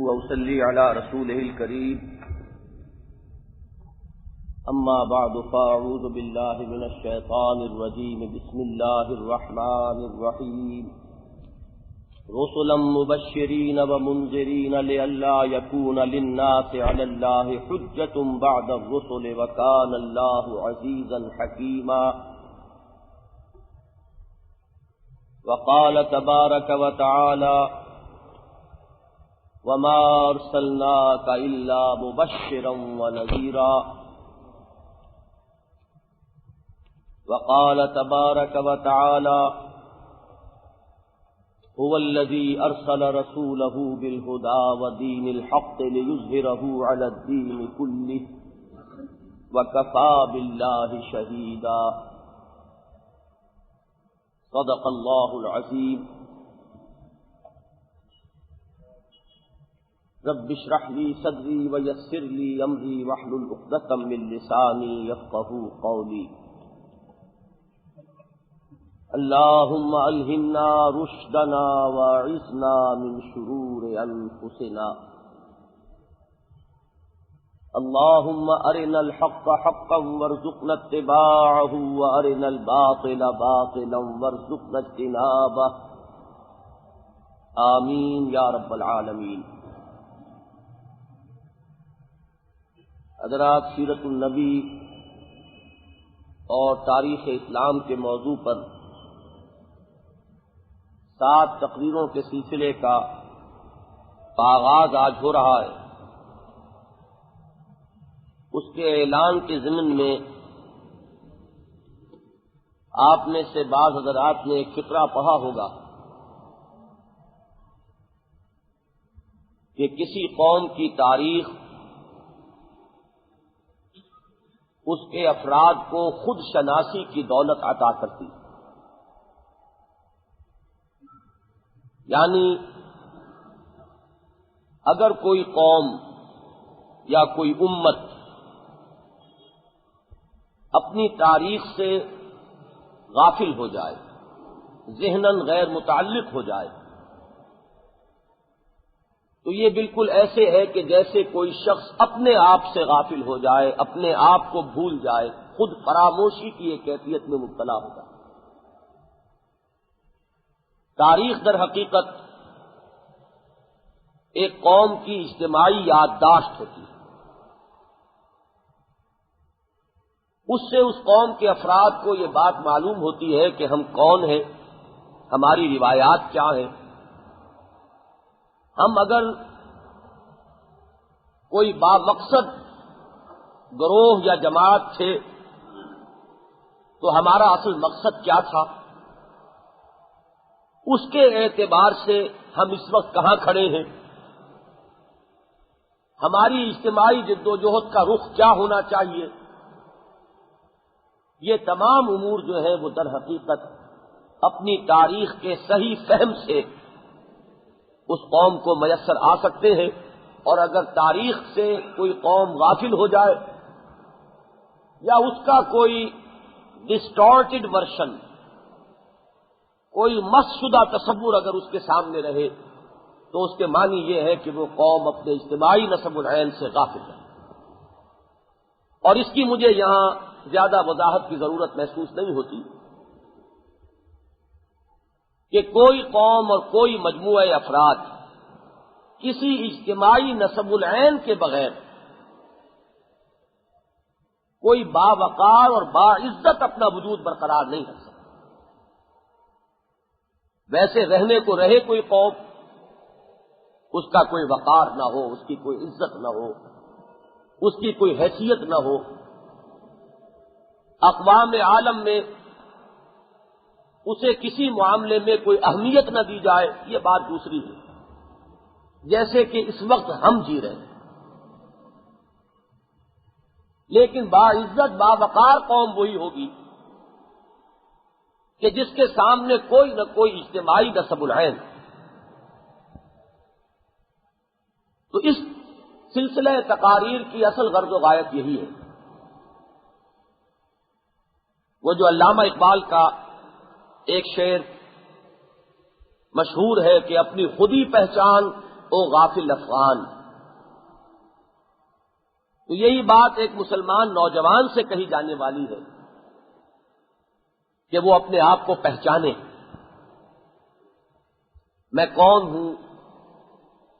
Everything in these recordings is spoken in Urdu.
وأصلي على رسوله الكريم أما بعد فأعوذ بالله من الشيطان الرجيم بسم الله الرحمن الرحيم رسلا مبشرين ومنذرين لئلا يكون للناس على الله حجة بعد الرسل وكان الله عزيزا حكيما وقال تبارك وتعالى وما أرسلناك إلا مبشرا ونذيرا وقال تبارك وتعالى هو الذي أرسل رسوله بالهدى ودين الحق ليظهره على الدين كله وكفى بالله شهيدا صدق الله العظيم رب اشرح لي صدري ويسر لي أمري واحلل عقدة من لساني يفقهوا قولي اللهم ألهمنا رشدنا واعصمنا من شرور أنفسنا اللهم أرنا الحق حقا وارزقنا اتباعه وأرنا الباطل باطلا وارزقنا اجتنابه آمین یا رب العالمین۔ حضرات، سیرت النبی اور تاریخ اسلام کے موضوع پر 7 تقریروں کے سلسلے کا آغاز آج ہو رہا ہے۔ اس کے اعلان کے ضمن میں آپ میں سے بعض حضرات نے ایک فقرہ پڑھا ہوگا کہ کسی قوم کی تاریخ اس کے افراد کو خود شناسی کی دولت عطا کرتی، یعنی اگر کوئی قوم یا کوئی امت اپنی تاریخ سے غافل ہو جائے، ذہناً غیر متعلق ہو جائے، تو یہ بالکل ایسے ہے کہ جیسے کوئی شخص اپنے آپ سے غافل ہو جائے، اپنے آپ کو بھول جائے، خود فراموشی کی ایک کیفیت میں مبتلا ہو جائے۔ تاریخ در حقیقت ایک قوم کی اجتماعی یادداشت ہوتی ہے، اس سے اس قوم کے افراد کو یہ بات معلوم ہوتی ہے کہ ہم کون ہیں، ہماری روایات کیا ہیں۔ ہم اگر کوئی بامقصد گروہ یا جماعت تھے تو ہمارا اصل مقصد کیا تھا، اس کے اعتبار سے ہم اس وقت کہاں کھڑے ہیں، ہماری اجتماعی جدوجہد کا رخ کیا ہونا چاہیے، یہ تمام امور جو ہے وہ در حقیقت اپنی تاریخ کے صحیح فہم سے اس قوم کو میسر آ سکتے ہیں۔ اور اگر تاریخ سے کوئی قوم غافل ہو جائے یا اس کا کوئی ڈسٹارٹڈ ورژن، کوئی مس شدہ تصور اگر اس کے سامنے رہے تو اس کے معنی یہ ہے کہ وہ قوم اپنے اجتماعی نسب العین سے غافل ہے۔ اور اس کی مجھے یہاں زیادہ وضاحت کی ضرورت محسوس نہیں ہوتی کہ کوئی قوم اور کوئی مجموعہ افراد کسی اجتماعی نسب العین کے بغیر کوئی باوقار اور باعزت اپنا وجود برقرار نہیں رکھ سکتا۔ ویسے رہنے کو رہے کوئی قوم، اس کا کوئی وقار نہ ہو، اس کی کوئی عزت نہ ہو، اس کی کوئی حیثیت نہ ہو، اقوام عالم میں اسے کسی معاملے میں کوئی اہمیت نہ دی جائے، یہ بات دوسری ہے۔ جیسے کہ اس وقت ہم جی رہے ہیں، لیکن باعزت باوقار قوم وہی ہوگی کہ جس کے سامنے کوئی نہ کوئی اجتماعی نسب العین۔ تو اس سلسلہ تقاریر کی اصل غرض و غایت یہی ہے۔ وہ جو علامہ اقبال کا ایک شعر مشہور ہے کہ اپنی خودی پہچان او غافل افغان۔ تو یہی بات ایک مسلمان نوجوان سے کہی جانے والی ہے کہ وہ اپنے آپ کو پہچانے، میں کون ہوں،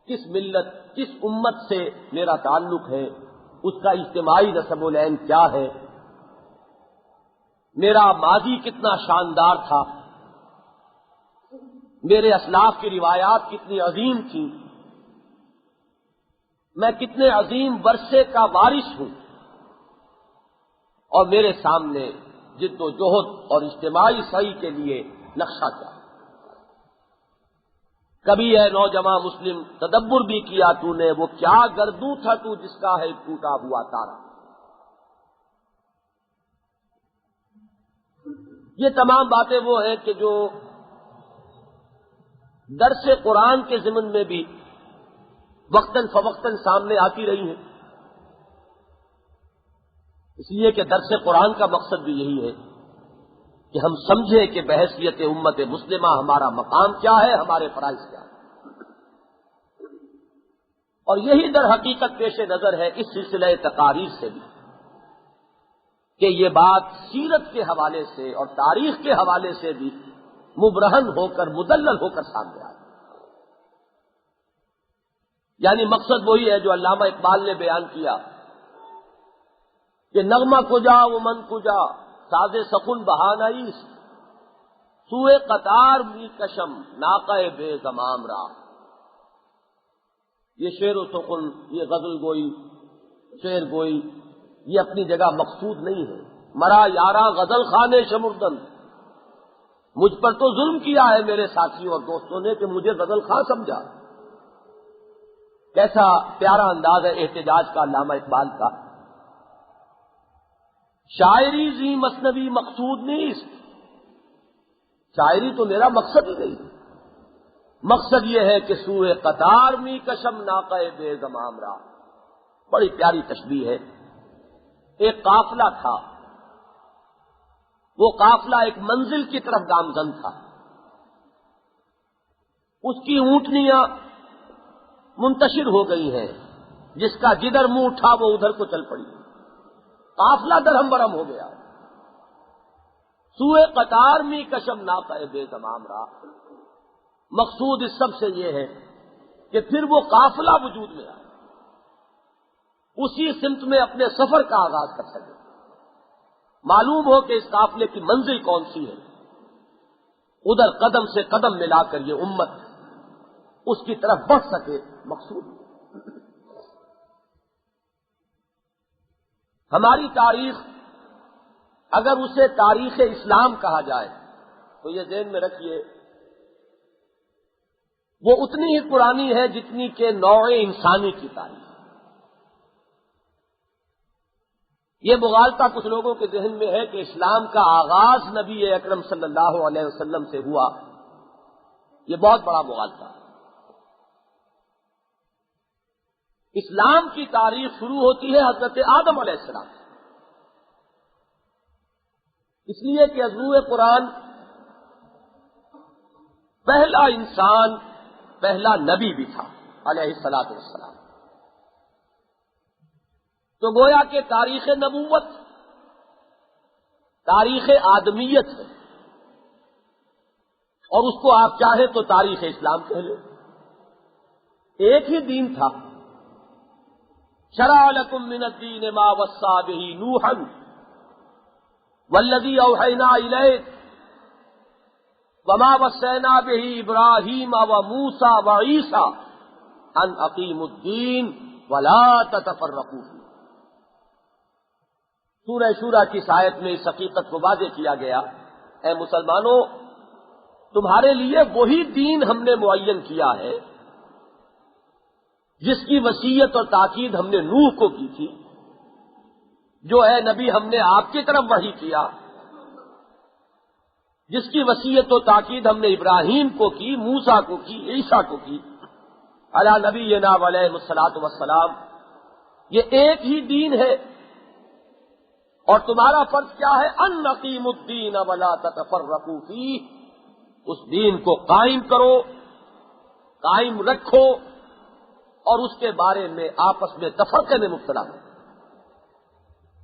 کس ملت کس امت سے میرا تعلق ہے، اس کا اجتماعی نسب العین کیا ہے، میرا ماضی کتنا شاندار تھا، میرے اسلاف کی روایات کتنی عظیم تھیں، میں کتنے عظیم ورثے کا وارث ہوں، اور میرے سامنے جد و جہد اور اجتماعی صحیح کے لیے نقشہ کیا۔ کبھی اے نوجوان مسلم تدبر بھی کیا تو نے، وہ کیا گردوں تھا تو جس کا ہے ٹوٹا ہوا تارا۔ یہ تمام باتیں وہ ہیں کہ جو درس قرآن کے ضمن میں بھی وقتاً فوقتاً سامنے آتی رہی ہیں، اس لیے کہ درس قرآن کا مقصد بھی یہی ہے کہ ہم سمجھیں کہ بحیثیت امت مسلمہ ہمارا مقام کیا ہے، ہمارے فرائض کیا ہے، اور یہی در حقیقت پیش نظر ہے اس سلسلہ تقاریر سے بھی کہ یہ بات سیرت کے حوالے سے اور تاریخ کے حوالے سے بھی مبرہن ہو کر مدلل ہو کر سامنے آئے۔ یعنی مقصد وہی ہے جو علامہ اقبال نے بیان کیا کہ نغمہ کجا و من کجا ساز سخن بہانائی سوئے قطار می کشم ناقہ بے زمام را۔ یہ شعر و سخن، یہ غزل گوئی، شعر گوئی، یہ اپنی جگہ مقصود نہیں ہے۔ مرا یاراں غزل خانے شمردن، مجھ پر تو ظلم کیا ہے میرے ساتھیوں اور دوستوں نے کہ مجھے غزل خاں سمجھا۔ کیسا پیارا انداز ہے احتجاج کا علامہ اقبال کا۔ شاعری زی مثنوی مقصود نیست، شاعری تو میرا مقصد ہی نہیں، مقصد یہ ہے کہ سوئے قطار می کشم ناقہ بے زمام را۔ بڑی پیاری تشبیہ ہے۔ ایک قافلہ تھا، وہ قافلہ ایک منزل کی طرف گامزن تھا، اس کی اونٹنیاں منتشر ہو گئی ہیں، جس کا جدھر منہ اٹھا وہ ادھر کو چل پڑی، قافلہ درہم برہم ہو گیا۔ سوئے قطار میں کشم ناقہ بے زمام را، مقصود اس سب سے یہ ہے کہ پھر وہ قافلہ وجود میں آئے، اسی سمت میں اپنے سفر کا آغاز کر سکے، معلوم ہو کہ اس قافلے کی منزل کون سی ہے، ادھر قدم سے قدم ملا کر یہ امت اس کی طرف بڑھ سکے، مقصود۔ ہماری تاریخ اگر اسے تاریخ اسلام کہا جائے تو یہ ذہن میں رکھیے وہ اتنی ہی پرانی ہے جتنی کہ نوع انسانی کی تاریخ۔ یہ مغالطہ کچھ لوگوں کے ذہن میں ہے کہ اسلام کا آغاز نبی اکرم صلی اللہ علیہ وسلم سے ہوا، یہ بہت بڑا مغالطہ ہے۔ اسلام کی تاریخ شروع ہوتی ہے حضرت آدم علیہ السلام، اس لیے کہ حضور قرآن پہلا انسان، پہلا نبی بھی تھا علیہ الصلوۃ والسلام۔ تو گویا کہ تاریخ نبوت تاریخ آدمیت ہے، اور اس کو آپ چاہیں تو تاریخ اسلام کہہ لیں۔ ایک ہی دین تھا، شرع لکم من الدین ما وصى به نوحا والذی اوحینا الیک وما وصینا به ابراہیم وموسیٰ وعیسیٰ ان اقیموا الدین ولا تتفرقوا فیہ۔ سورہ شورى کی اس آیت میں اس حقیقت کو واضح کیا گیا، اے مسلمانوں تمہارے لیے وہی دین ہم نے معین کیا ہے جس کی وصیت اور تاکید ہم نے نوح کو کی تھی، جو ہے نبی ہم نے آپ کی طرف وحی کیا، جس کی وصیت و تاکید ہم نے ابراہیم کو کی، موسیٰ کو کی، عیسیٰ کو کی علی نبینا علیہ الصلوۃ والسلام۔ یہ ایک ہی دین ہے، اور تمہارا فرض کیا ہے؟ ان اقیموا الدین ولا تتفرقوا فیہ، اس دین کو قائم کرو، قائم رکھو، اور اس کے بارے میں آپس میں تفرقے میں مبتلا ہے.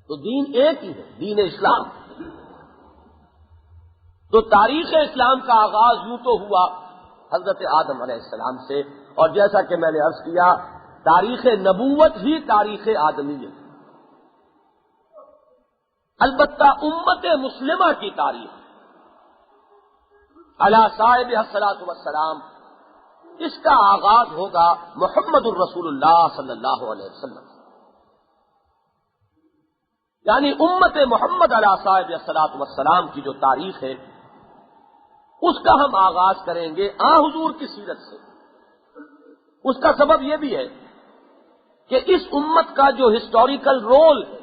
تو دین ایک ہی ہے، دین اسلام. تو تاریخ اسلام کا آغاز یوں تو ہوا حضرت آدم علیہ السلام سے، اور جیسا کہ میں نے عرض کیا تاریخ نبوت ہی تاریخ آدمی ہے. البتہ امت مسلمہ کی تاریخ علی صاحب الصلاۃ والسلام، اس کا آغاز ہوگا محمد الرسول اللہ صلی اللہ علیہ وسلم، یعنی امت محمد علی صاحب الصلاۃ والسلام کی جو تاریخ ہے اس کا ہم آغاز کریں گے حضور کی سیرت سے. اس کا سبب یہ بھی ہے کہ اس امت کا جو ہسٹوریکل رول ہے،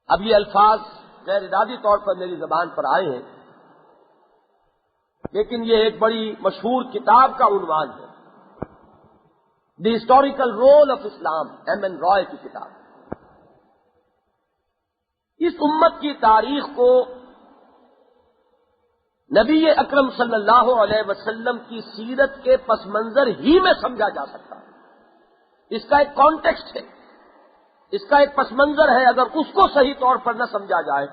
اب یہ الفاظ غیر ارادی طور پر میری زبان پر آئے ہیں، لیکن یہ ایک بڑی مشہور کتاب کا عنوان ہے، the historical role of Islam, M.N. Roy کی کتاب. اس امت کی تاریخ کو نبی اکرم صلی اللہ علیہ وسلم کی سیرت کے پس منظر ہی میں سمجھا جا سکتا ہے. اس کا ایک کانٹیکسٹ ہے، اس کا ایک پس منظر ہے. اگر اس کو صحیح طور پر نہ سمجھا جائے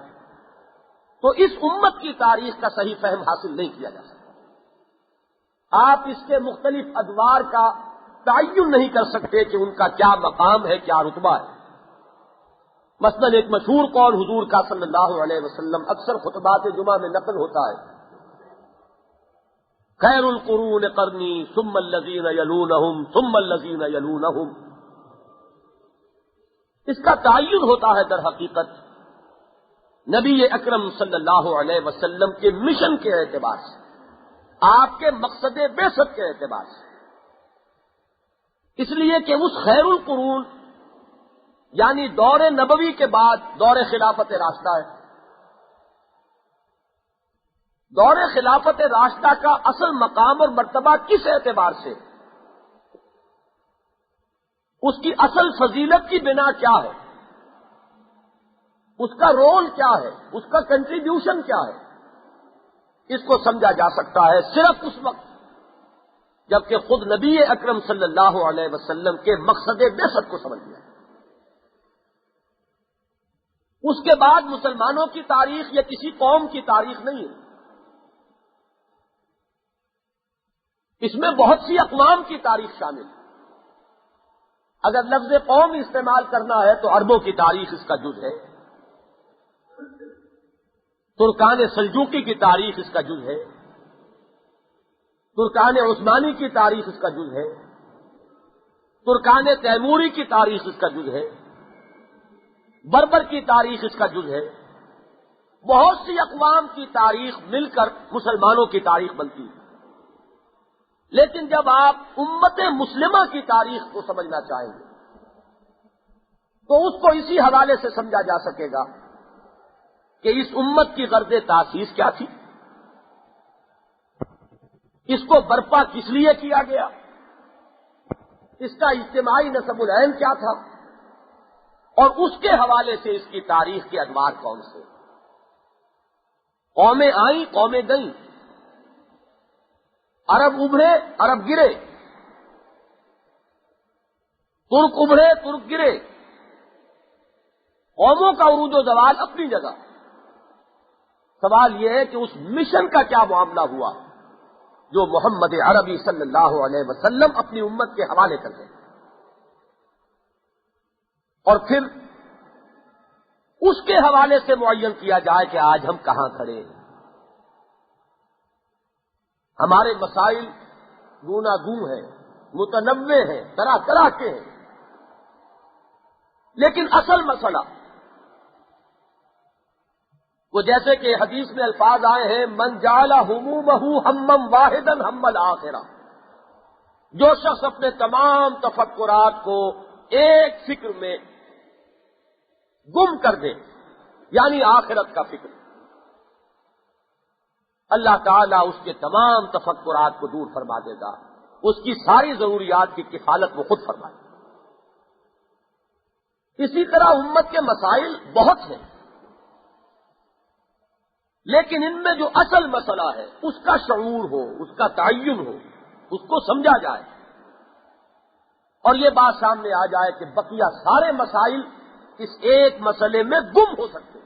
تو اس امت کی تاریخ کا صحیح فہم حاصل نہیں کیا جا سکتا. آپ اس کے مختلف ادوار کا تعین نہیں کر سکتے کہ ان کا کیا مقام ہے، کیا رتبہ ہے. مثلا ایک مشہور قول حضور کا صلی اللہ علیہ وسلم اکثر خطبات جمعہ میں نقل ہوتا ہے، خیر القرون قرنی ثم الذین یلونہم ثم الذین یلونہم. اس کا تعین ہوتا ہے در حقیقت نبی اکرم صلی اللہ علیہ وسلم کے مشن کے اعتبار سے، آپ کے مقصد بعثت کے اعتبار سے. اس لیے کہ اس خیر القرون یعنی دور نبوی کے بعد دور خلافت راشدہ ہے. دور خلافت راشدہ کا اصل مقام اور مرتبہ کس اعتبار سے، اس کی اصل فضیلت کی بنا کیا ہے، اس کا رول کیا ہے، اس کا کنٹریبیوشن کیا ہے، اس کو سمجھا جا سکتا ہے صرف اس وقت جبکہ خود نبی اکرم صلی اللہ علیہ وسلم کے مقصد بعثت کو سمجھ لیا. اس کے بعد مسلمانوں کی تاریخ یا کسی قوم کی تاریخ نہیں ہے. اس میں بہت سی اقوام کی تاریخ شامل ہے. اگر لفظ قوم استعمال کرنا ہے تو عربوں کی تاریخ اس کا جز ہے، ترکان سلجوقی کی تاریخ اس کا جز ہے، ترکان عثمانی کی تاریخ اس کا جز ہے، ترکان تیموری کی تاریخ اس کا جز ہے، بربر کی تاریخ اس کا جز ہے. بہت سی اقوام کی تاریخ مل کر مسلمانوں کی تاریخ بنتی ہے. لیکن جب آپ امت مسلمہ کی تاریخ کو سمجھنا چاہیں گے تو اس کو اسی حوالے سے سمجھا جا سکے گا کہ اس امت کی غرض تاسیس کیا تھی، اس کو برپا کس لیے کیا گیا، اس کا اجتماعی نصب العین کیا تھا، اور اس کے حوالے سے اس کی تاریخ کے ادوار کون سے. قومیں آئیں، قومیں گئیں، عرب ابھرے، عرب گرے، ترک ابھرے، ترک گرے. قوموں کا عروج و زوال اپنی جگہ. سوال یہ ہے کہ اس مشن کا کیا معاملہ ہوا جو محمد عربی صلی اللہ علیہ وسلم اپنی امت کے حوالے کر گئے، اور پھر اس کے حوالے سے معین کیا جائے کہ آج ہم کہاں کھڑے ہیں. ہمارے مسائل گوناگون ہیں، متنوع ہیں، طرح طرح کے ہیں، لیکن اصل مسئلہ وہ جیسے کہ حدیث میں الفاظ آئے ہیں، من جعل ہمومہ ہمم واحدا ہم الآخرہ. جو شخص اپنے تمام تفکرات کو ایک فکر میں گم کر دے، یعنی آخرت کا فکر، اللہ تعالیٰ اس کے تمام تفکرات کو دور فرما دے گا، اس کی ساری ضروریات کی کفالت وہ خود فرمائے. اسی طرح امت کے مسائل بہت ہیں، لیکن ان میں جو اصل مسئلہ ہے اس کا شعور ہو، اس کا تعین ہو، اس کو سمجھا جائے. اور یہ بات سامنے آ جائے کہ بقیہ سارے مسائل اس ایک مسئلے میں گم ہو سکتے ہیں،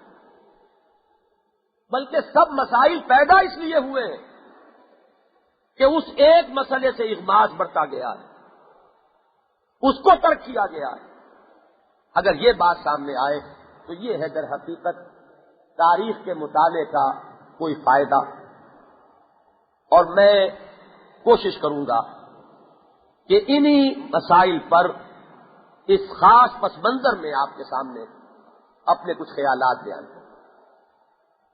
بلکہ سب مسائل پیدا اس لیے ہوئے ہیں کہ اس ایک مسئلے سے اغماس بڑھتا گیا ہے، اس کو ترک کیا گیا ہے۔ اگر یہ بات سامنے آئے تو یہ ہے در حقیقت تاریخ کے مطالعے کا کوئی فائدہ، اور میں کوشش کروں گا کہ انہی مسائل پر اس خاص پس منظر میں آپ کے سامنے اپنے کچھ خیالات بیان کروں۔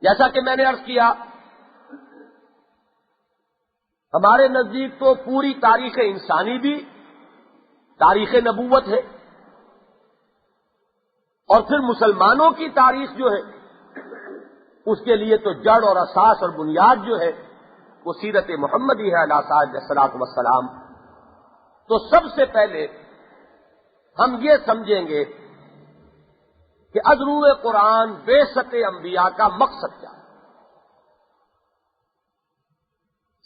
جیسا کہ میں نے عرض کیا، ہمارے نزدیک تو پوری تاریخ انسانی بھی تاریخ نبوت ہے، اور پھر مسلمانوں کی تاریخ جو ہے اس کے لیے تو جڑ اور اساس اور بنیاد جو ہے وہ سیرت محمدی ہے علیہ الصلوۃ والسلام۔ تو سب سے پہلے ہم یہ سمجھیں گے کہ از روئے قرآن بعثت انبیاء کا مقصد کیا ہے،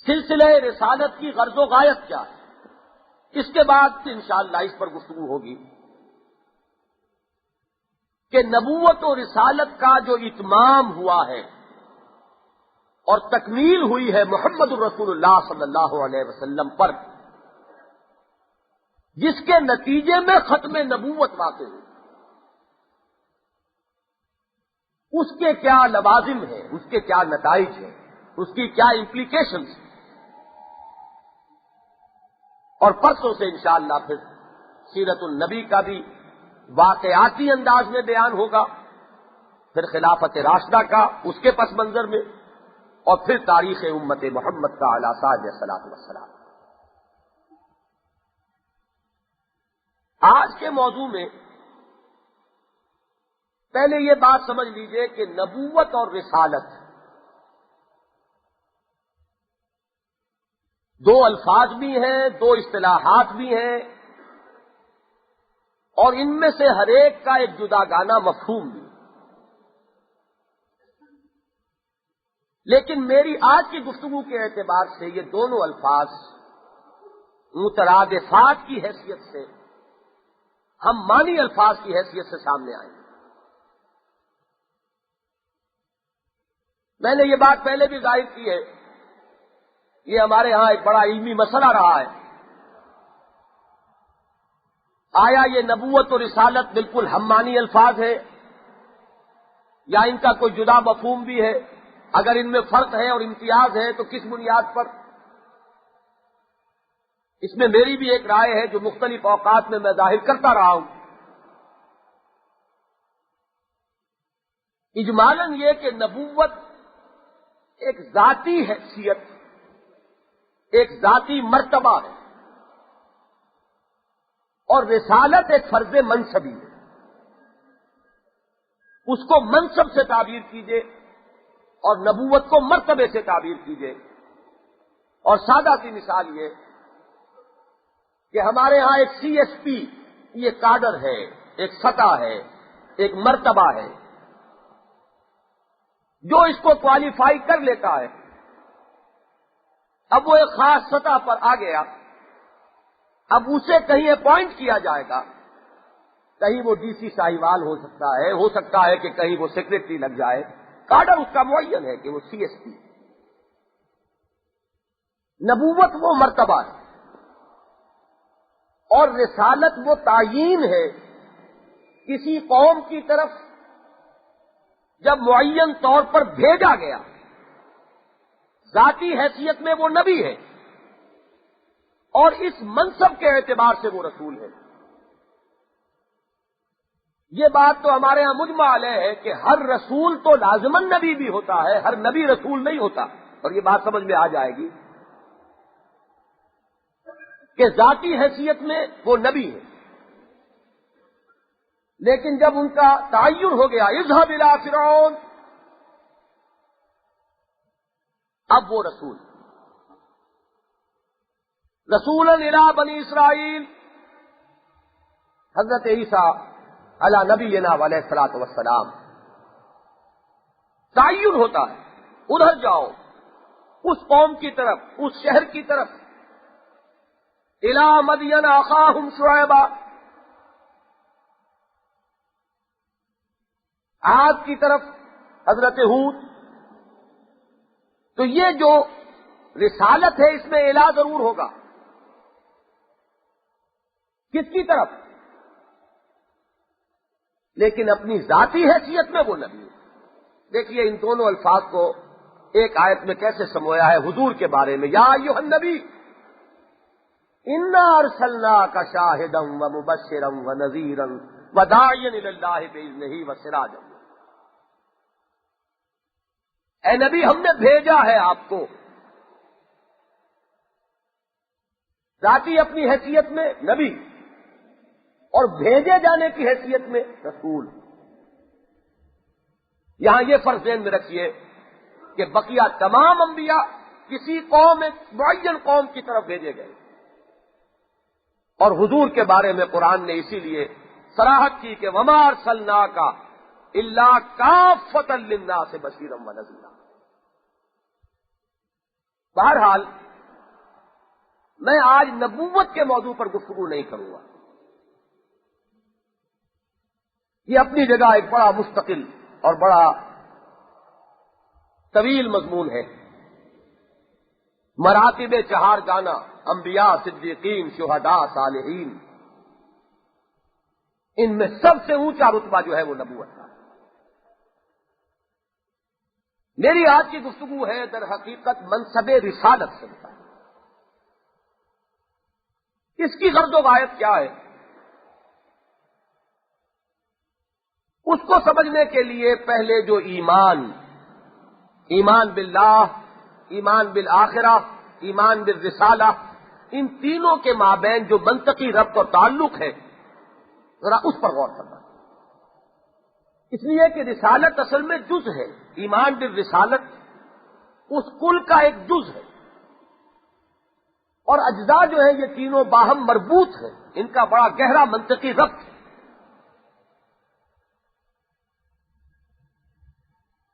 سلسلہ رسالت کی غرض و غایت کیا ہے۔ اس کے بعد انشاءاللہ اس پر گفتگو ہوگی کہ نبوت و رسالت کا جو اتمام ہوا ہے اور تکمیل ہوئی ہے محمد الرسول اللہ صلی اللہ علیہ وسلم پر، جس کے نتیجے میں ختم نبوت واقع ہوئی، اس کے کیا لوازم ہیں، اس کے کیا نتائج ہیں، اس کی کیا امپلیکیشنز ہیں، اور پرسوں سے انشاءاللہ پھر سیرت النبی کا بھی واقعاتی انداز میں بیان ہوگا، پھر خلافت راشدہ کا اس کے پس منظر میں، اور پھر تاریخ امت محمد کا علیہ الصلوۃ والسلام۔ آج کے موضوع میں پہلے یہ بات سمجھ لیجئے کہ نبوت اور رسالت دو الفاظ بھی ہیں، دو اصطلاحات بھی ہیں، اور ان میں سے ہر ایک کا ایک جداگانہ مفہوم بھی۔ لیکن میری آج کی گفتگو کے اعتبار سے یہ دونوں الفاظ مترادفات کی حیثیت سے، ہم معنی الفاظ کی حیثیت سے سامنے آئیں گے۔ میں نے یہ بات پہلے بھی ظاہر کی ہے، یہ ہمارے ہاں ایک بڑا علمی مسئلہ رہا ہے، آیا یہ نبوت اور رسالت بالکل ہم معنی الفاظ ہے یا ان کا کوئی جدا مفہوم بھی ہے؟ اگر ان میں فرق ہے اور امتیاز ہے تو کس بنیاد پر؟ اس میں میری بھی ایک رائے ہے جو مختلف اوقات میں ظاہر کرتا رہا ہوں۔ اجمالاً یہ کہ نبوت ایک ذاتی حیثیت، ایک ذاتی مرتبہ ہے، اور رسالت ایک فرض منصبی ہے۔ اس کو منصب سے تعبیر کیجئے اور نبوت کو مرتبے سے تعبیر کیجئے۔ اور سادہ سی مثال یہ کہ ہمارے ہاں ایک سی ایس پی، یہ کاڈر ہے، ایک سطح ہے، ایک مرتبہ ہے، جو اس کو کوالیفائی کر لیتا ہے، اب وہ ایک خاص سطح پر آ گیا، اب اسے کہیں اپوائنٹ کیا جائے گا، کہیں وہ ڈی سی ساہیوال ہو سکتا ہے کہ کہیں وہ سیکریٹری لگ جائے، کاڈر اس کا معین ہے کہ وہ سی ایس پی۔ نبوت وہ مرتبہ ہے اور رسالت وہ تعیین ہے کسی قوم کی طرف جب معین طور پر بھیجا گیا، ذاتی حیثیت میں وہ نبی ہے اور اس منصب کے اعتبار سے وہ رسول ہے۔ یہ بات تو ہمارے ہاں مجمع علیہ ہے کہ ہر رسول تو لازماً نبی بھی ہوتا ہے، ہر نبی رسول نہیں ہوتا، اور یہ بات سمجھ میں آ جائے گی کہ ذاتی حیثیت میں وہ نبی ہے، لیکن جب ان کا تعین ہو گیا اذهب الى فرعون، اب وہ رسول، رسولا الى بنی اسرائیل، حضرت عیسیٰ علی نبینا علیہ الصلوۃ والسلام، تعین ہوتا ہے ادھر جاؤ، اس قوم کی طرف، اس شہر کی طرف الی مدین اخاہم شعیبا، عاد کی طرف حضرت ہود. تو یہ جو رسالت ہے اس میں الی ضرور ہوگا. کس کی طرف؟ لیکن اپنی ذاتی حیثیت میں وہ نبی. دیکھیے ان دونوں الفاظ کو ایک آیت میں کیسے سمویا ہے حضور کے بارے میں. یا ایھا النبی انا ارسلناک شاہدا ومبشرا ونذیرا وداعیا الی اللہ باذنہ وسراجا. اے نبی ہم نے بھیجا ہے آپ کو، ذاتی اپنی حیثیت میں نبی اور بھیجے جانے کی حیثیت میں رسول. یہاں یہ فرض ذہن میں رکھیے کہ بقیہ تمام انبیاء کسی قوم معین قوم کی طرف بھیجے گئے، اور حضور کے بارے میں قرآن نے اسی لیے صراحت کی کہ وما ارسلناک الا کافۃ للناس بشیرا ونذیرا. بہرحال میں آج نبوت کے موضوع پر گفتگو نہیں کروں گا. یہ اپنی جگہ ایک بڑا مستقل اور بڑا طویل مضمون ہے. مراتب چہار گانا، انبیاء، صدیقین، شہداء، صالحین، ان میں سب سے اونچا رتبہ جو ہے وہ نبوت کا. میری آج کی گفتگو ہے در حقیقت منصب رسالت سے متعلق. اس کی غرض و غایت کیا ہے؟ اس کو سمجھنے کے لیے پہلے جو ایمان باللہ، ایمان بالآخرہ، ایمان بالرسالہ، ان تینوں کے مابین جو منطقی ربط اور تعلق ہے ذرا اس پر غور کرنا. اس لیے کہ رسالت اصل میں جز ہے. ایمان بالرسالت اس کل کا ایک جز ہے، اور اجزاء جو ہیں یہ تینوں باہم مربوط ہیں، ان کا بڑا گہرا منطقی ربط ہے.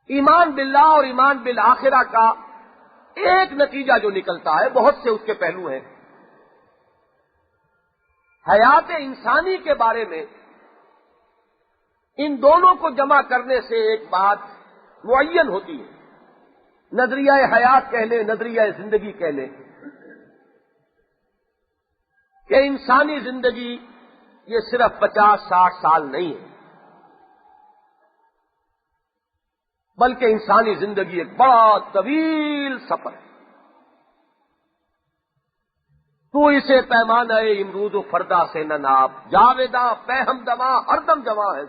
ایمان باللہ اور ایمان بالآخرہ کا ایک نتیجہ جو نکلتا ہے، بہت سے اس کے پہلو ہیں. حیات انسانی کے بارے میں ان دونوں کو جمع کرنے سے ایک بات معین ہوتی ہے. نظریہ حیات کہہ لیں، نظریہ زندگی کہہ لیں، کہ انسانی زندگی یہ صرف 50-60 سال نہیں ہے، بلکہ انسانی زندگی ایک بڑا طویل سفر ہے. تو اسے پیمانہ امرود و فردا سے نہ ناپ، جاویداں پہم دما ہر دم جمع ہے.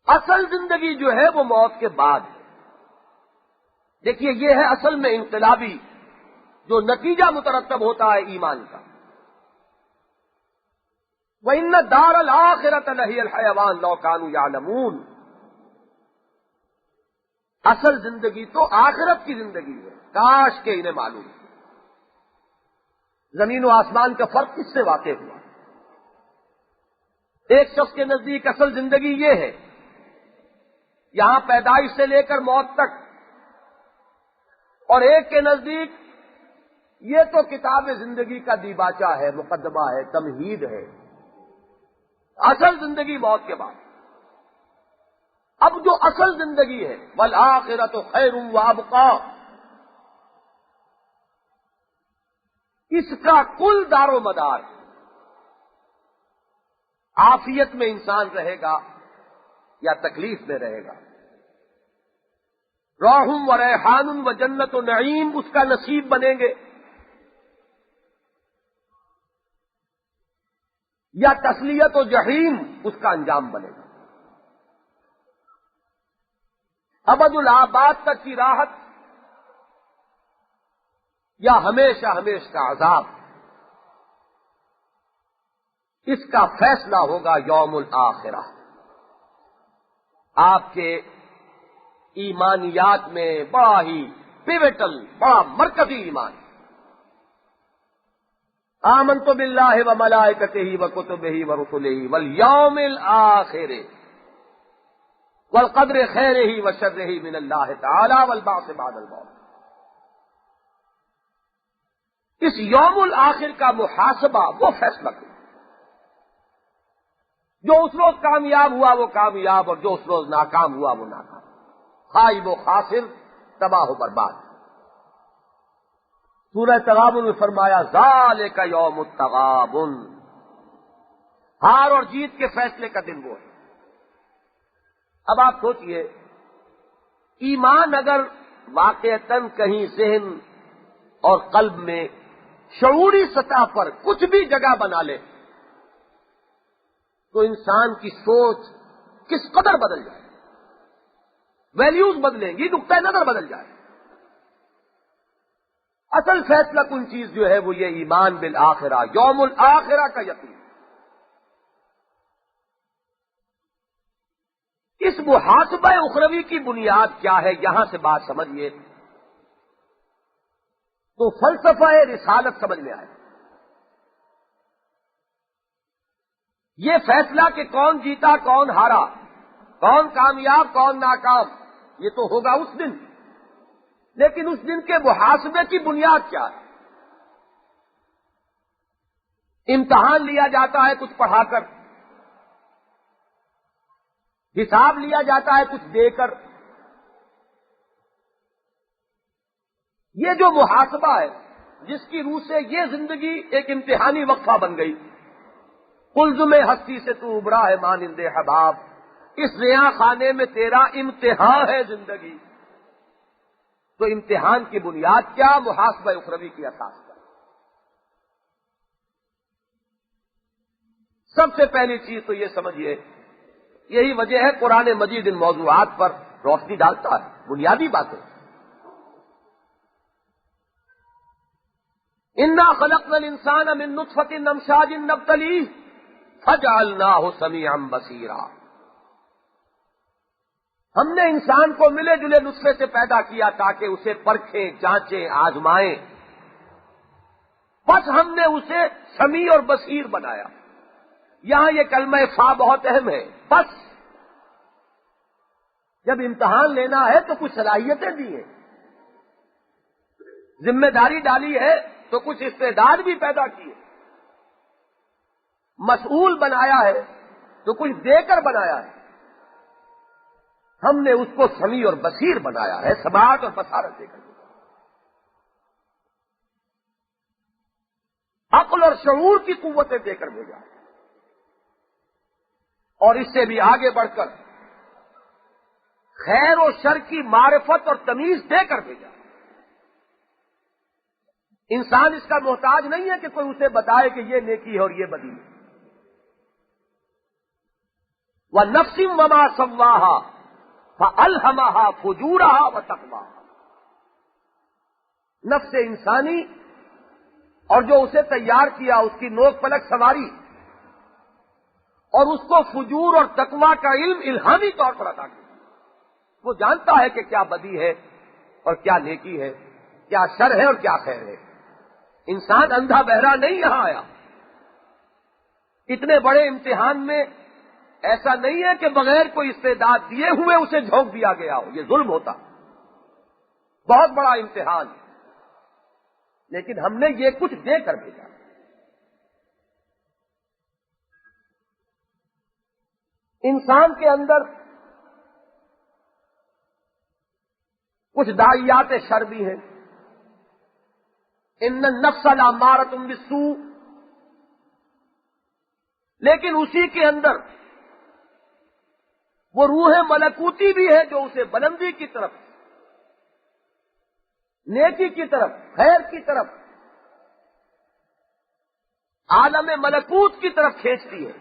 اصل زندگی جو ہے وہ موت کے بعد ہے. دیکھیے یہ ہے اصل میں انقلابی جو نتیجہ مترتب ہوتا ہے ایمان کا. وَإِنَّ الدَّارَ الْآخِرَةَ لَهِيَ الْحَيَوَانُ لَوْ كَانُوا يَعْلَمُونَ. اصل زندگی تو آخرت کی زندگی ہے، کاش کہ انہیں معلوم. زمین و آسمان کا فرق کس سے واقع ہوا؟ ایک شخص کے نزدیک اصل زندگی یہ ہے یہاں پیدائش سے لے کر موت تک، اور ایک کے نزدیک یہ تو کتاب زندگی کا دیباچہ ہے، مقدمہ ہے، تمہید ہے. اصل زندگی موت کے بعد. اب جو اصل زندگی ہے وَالْآخِرَةُ خَيْرٌ وَأَبْقَىٰ، اس کا کل دار و مدار عافیت میں انسان رہے گا یا تکلیف میں رہے گا. روح و ریحان و جنت و نعیم اس کا نصیب بنیں گے، یا تسلیت و جحیم اس کا انجام بنے گا. ابد الآباد تک کی راحت یا ہمیشہ ہمیشہ کا عذاب، اس کا فیصلہ ہوگا یوم الآخرہ. آپ کے ایمانیات میں بڑا ہی پیوٹل، بڑا مرکزی ایمان. آمنت باللہ وملائکتہ وکتبہ ورسلہ والیوم الآخر والقدر خیرہ وشرہ من اللہ تعالی والبعث بعد الموت. اس یوم الآخر کا محاسبہ وہ فیصلہ کرے، جو اس روز کامیاب ہوا وہ کامیاب، اور جو اس روز ناکام ہوا وہ ناکام، خائب و خاسر، تباہ و برباد۔ سورہ تغابن میں فرمایا ذالک یوم التغابن، ہار اور جیت کے فیصلے کا دن وہ ہے۔ اب آپ سوچئے، ایمان اگر واقعتاً کہیں ذہن اور قلب میں شعوری سطح پر کچھ بھی جگہ بنا لے تو انسان کی سوچ کس قدر بدل جائے، ویلیوز بدلیں گی، نقطہ نظر بدل جائے۔ اصل فیصلہ کن چیز جو ہے وہ یہ ایمان بالآخرہ، یوم الآخرہ کا یقین۔ اس محاسبہ اخروی کی بنیاد کیا ہے، یہاں سے بات سمجھیے تو فلسفہ رسالت سمجھ میں آئے۔ یہ فیصلہ کہ کون جیتا کون ہارا، کون کامیاب کون ناکام، یہ تو ہوگا اس دن، لیکن اس دن کے محاسبے کی بنیاد کیا ہے؟ امتحان لیا جاتا ہے کچھ پڑھا کر، حساب لیا جاتا ہے کچھ دے کر۔ یہ جو محاسبہ ہے جس کی روح سے یہ زندگی ایک امتحانی وقفہ بن گئی، قلزم ہستی سے تو ابھرا ہے مانند حباب، اس ریاں خانے میں تیرا امتحان ہے زندگی۔ تو امتحان کی بنیاد کیا؟ محاسبہ اخروی کی اساس پر۔ سب سے پہلی چیز تو یہ سمجھیے، یہی وجہ ہے قرآن مجید ان موضوعات پر روشنی ڈالتا ہے، بنیادی باتیں۔ انا خلقنا الانسان من نطفۃ امشاج نبتلیہ فجعلناہ سمیعا بصیرا، ہم نے انسان کو ملے جلے نطفے سے پیدا کیا تاکہ اسے پرکھیں، جانچیں، آزمائیں، پس ہم نے اسے سمیع اور بصیر بنایا۔ یہاں یہ کلمہ فا بہت اہم ہے۔ پس جب امتحان لینا ہے تو کچھ صلاحیتیں دی ہیں، ذمہ داری ڈالی ہے تو کچھ استعداد بھی پیدا کیے، مسئول بنایا ہے تو کچھ دے کر بنایا ہے۔ ہم نے اس کو سمیع اور بصیر بنایا ہے، سماعت اور بصارت دے کر، عقل اور شعور کی قوتیں دے کر بھیجا، اور اس سے بھی آگے بڑھ کر خیر و شر کی معرفت اور تمیز دے کر بھیجا۔ انسان اس کا محتاج نہیں ہے کہ کوئی اسے بتائے کہ یہ نیکی ہے اور یہ بدی ہے۔ وَنَفْسٍ وَمَا سَوَّاهَا فَأَلْهَمَهَا فُجُورَهَا وَتَقْوَاهَا، نفس انسانی اور جو اسے تیار کیا، اس کی نوک پلک سنواری اور اس کو فجور اور تقویٰ کا علم الہامی طور پر عطا کیا۔ وہ جانتا ہے کہ کیا بدی ہے اور کیا نیکی ہے، کیا شر ہے اور کیا خیر ہے۔ انسان اندھا بہرا نہیں یہاں آیا۔ اتنے بڑے امتحان میں ایسا نہیں ہے کہ بغیر کوئی استعداد دیے ہوئے اسے جھونک دیا گیا ہو، یہ ظلم ہوتا۔ بہت بڑا امتحان، لیکن ہم نے یہ کچھ دے کر بھیجا۔ انسان کے اندر کچھ داعیات شر بھی ہیں، ان النفس لامارۃ بالسوء، لیکن اسی کے اندر وہ روح ملکوتی بھی ہے جو اسے بلندی کی طرف، نیکی کی طرف، خیر کی طرف، عالم ملکوت کی طرف کھینچتی ہے،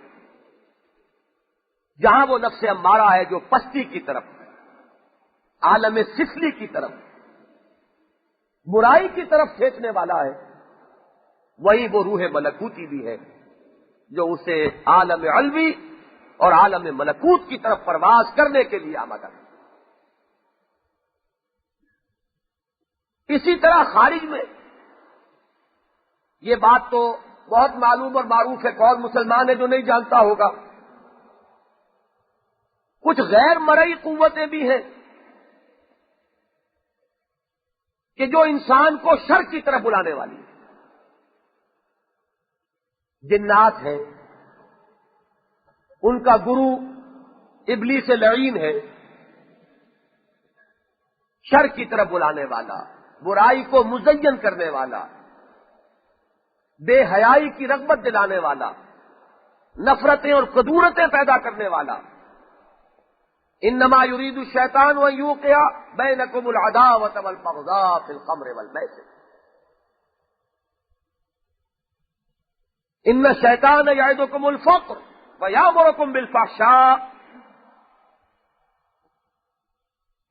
جہاں وہ نفس امارہ ہے جو پستی کی طرف، عالم سفلی کی طرف، برائی کی طرف کھینچنے والا ہے، وہی وہ روح ملکوتی بھی ہے جو اسے عالم علوی اور عالم ملکوت کی طرف پرواز کرنے کے لیے آمادہ ہے۔ اسی طرح خارج میں یہ بات تو بہت معلوم اور معروف ہے، کون مسلمان ہے جو نہیں جانتا ہوگا، کچھ غیر مرئی قوتیں بھی ہیں کہ جو انسان کو شر کی طرف بلانے والی ہے۔ جنات ہیں، ان کا گرو ابلیس لعین ہے، شر کی طرف بلانے والا، برائی کو مزین کرنے والا، بے حیائی کی رغبت دلانے والا، نفرتیں اور کدورتیں پیدا کرنے والا۔ انما یرید الشیطان ان یوقع بینکم العداوۃ والبغضاء فی الخمر والمیسر۔ ان الشیطان یعدکم الفقر ویأمرکم بالفحشاء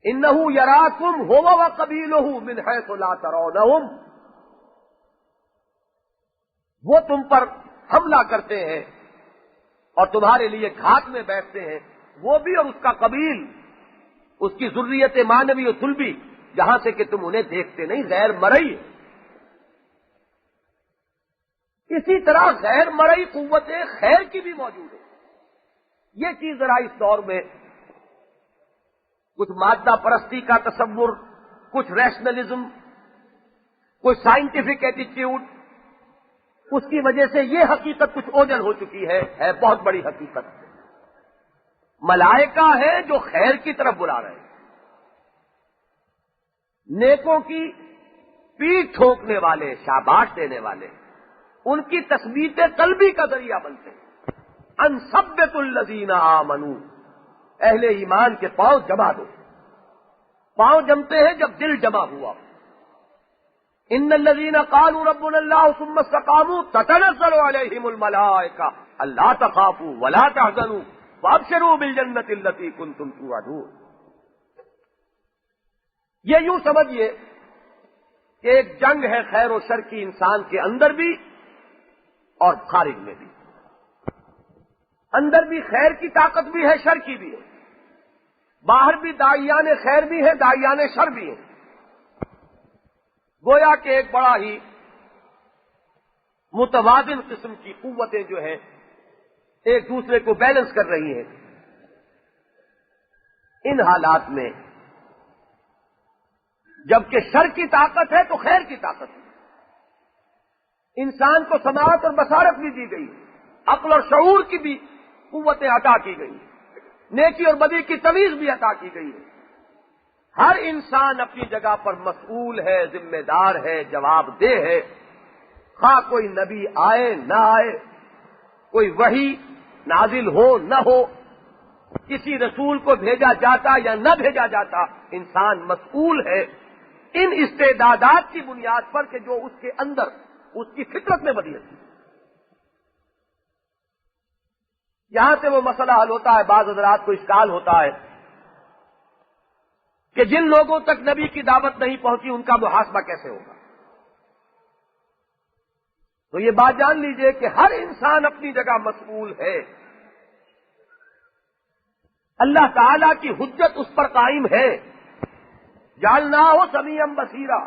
انہ یراکم هو وقبیلہ من حیث لا ترونہم۔ وہ تم پر حملہ کرتے ہیں اور تمہارے لیے گھات میں بیٹھتے ہیں، وہ بھی اور اس کا قبیل، اس کی ذریت مانوی و صلبی، جہاں سے کہ تم انہیں دیکھتے نہیں، غیر مرئی ہے۔ اسی طرح غیر مرئی قوت خیر کی بھی موجود ہے۔ یہ چیز ذرا اس دور میں کچھ مادہ پرستی کا تصور، کچھ ریشنلزم، کچھ سائنٹیفک ایٹیٹیوڈ، اس کی وجہ سے یہ حقیقت کچھ اوجل ہو چکی ہے بہت بڑی حقیقت۔ ملائکہ ہیں جو خیر کی طرف بلا رہے ہیں، نیکوں کی پیٹھ ٹھوکنے والے، شاباش دینے والے، ان کی تثبیت قلبی کا ذریعہ بنتے ہیں۔ ان ثبتوا الذین آمنوا، اہل ایمان کے پاؤں جما دو۔ پاؤں جمتے ہیں جب دل جمع ہوا۔ ان الذین قالوا ربنا اللہ ثم استقاموا تتنزل علیہم الملائکہ الا تخافوا ولا تحزنوا وابشروا بالجنۃ التی کنتم توعدون۔ یہ یوں سمجھیے کہ ایک جنگ ہے خیر و شر کی، انسان کے اندر بھی اور خارج میں بھی۔ اندر بھی خیر کی طاقت بھی ہے، شر کی بھی ہے، باہر بھی داعیان خیر بھی ہے، داعیان شر بھی ہے۔ گویا کہ ایک بڑا ہی متوازن قسم کی قوتیں جو ہیں ایک دوسرے کو بیلنس کر رہی ہیں۔ ان حالات میں جبکہ شر کی طاقت ہے تو خیر کی طاقت ہے۔ انسان کو سماعت اور بصارت بھی دی گئی، عقل اور شعور کی بھی قوتیں عطا کی گئی، نیکی اور بدی کی تمیز بھی عطا کی گئی ہے۔ ہر انسان اپنی جگہ پر مسئول ہے، ذمہ دار ہے، جواب دہ ہے، خواہ کوئی نبی آئے نہ آئے، کوئی وحی نازل ہو نہ ہو، کسی رسول کو بھیجا جاتا یا نہ بھیجا جاتا، انسان مسئول ہے ان استعدادات کی بنیاد پر کہ جو اس کے اندر اس کی فطرت میں بدی ہے۔ یہاں سے وہ مسئلہ حل ہوتا ہے، بعض حضرات کو اشکال ہوتا ہے کہ جن لوگوں تک نبی کی دعوت نہیں پہنچی ان کا محاسبہ کیسے ہوگا؟ تو یہ بات جان لیجئے کہ ہر انسان اپنی جگہ مسئول ہے، اللہ تعالی کی حجت اس پر قائم ہے۔ جعلناہ سمیعا بصیرا۔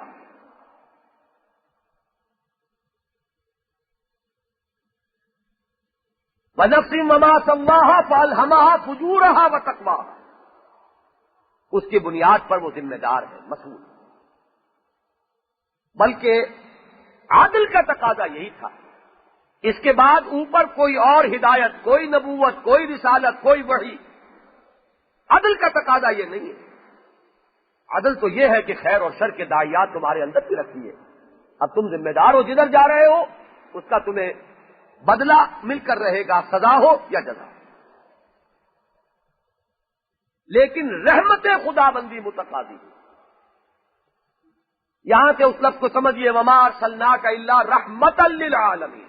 وَنَفْسٍ وَمَا سَوَّاهَا فَأَلْهَمَهَا فُجُورَهَا وَتَقْوَاهَا۔ اس کی بنیاد پر وہ ذمہ دار ہے، مسئول۔ بلکہ عادل کا تقاضا یہی تھا، اس کے بعد اوپر کوئی اور ہدایت، کوئی نبوت، کوئی رسالت، کوئی وحی۔ عدل کا تقاضا یہ نہیں ہے۔ عدل تو یہ ہے کہ خیر اور شر کے داعیات تمہارے اندر بھی رکھیے، اب تم ذمہ دار ہو، جدھر جا رہے ہو اس کا تمہیں بدلہ مل کر رہے گا، سزا ہو یا جزا۔ لیکن رحمت خدا بندی متقاضی ہے۔ یہاں سے اس لفظ کو سمجھیے، وما ارسلناک الا رحمتا للعالمین۔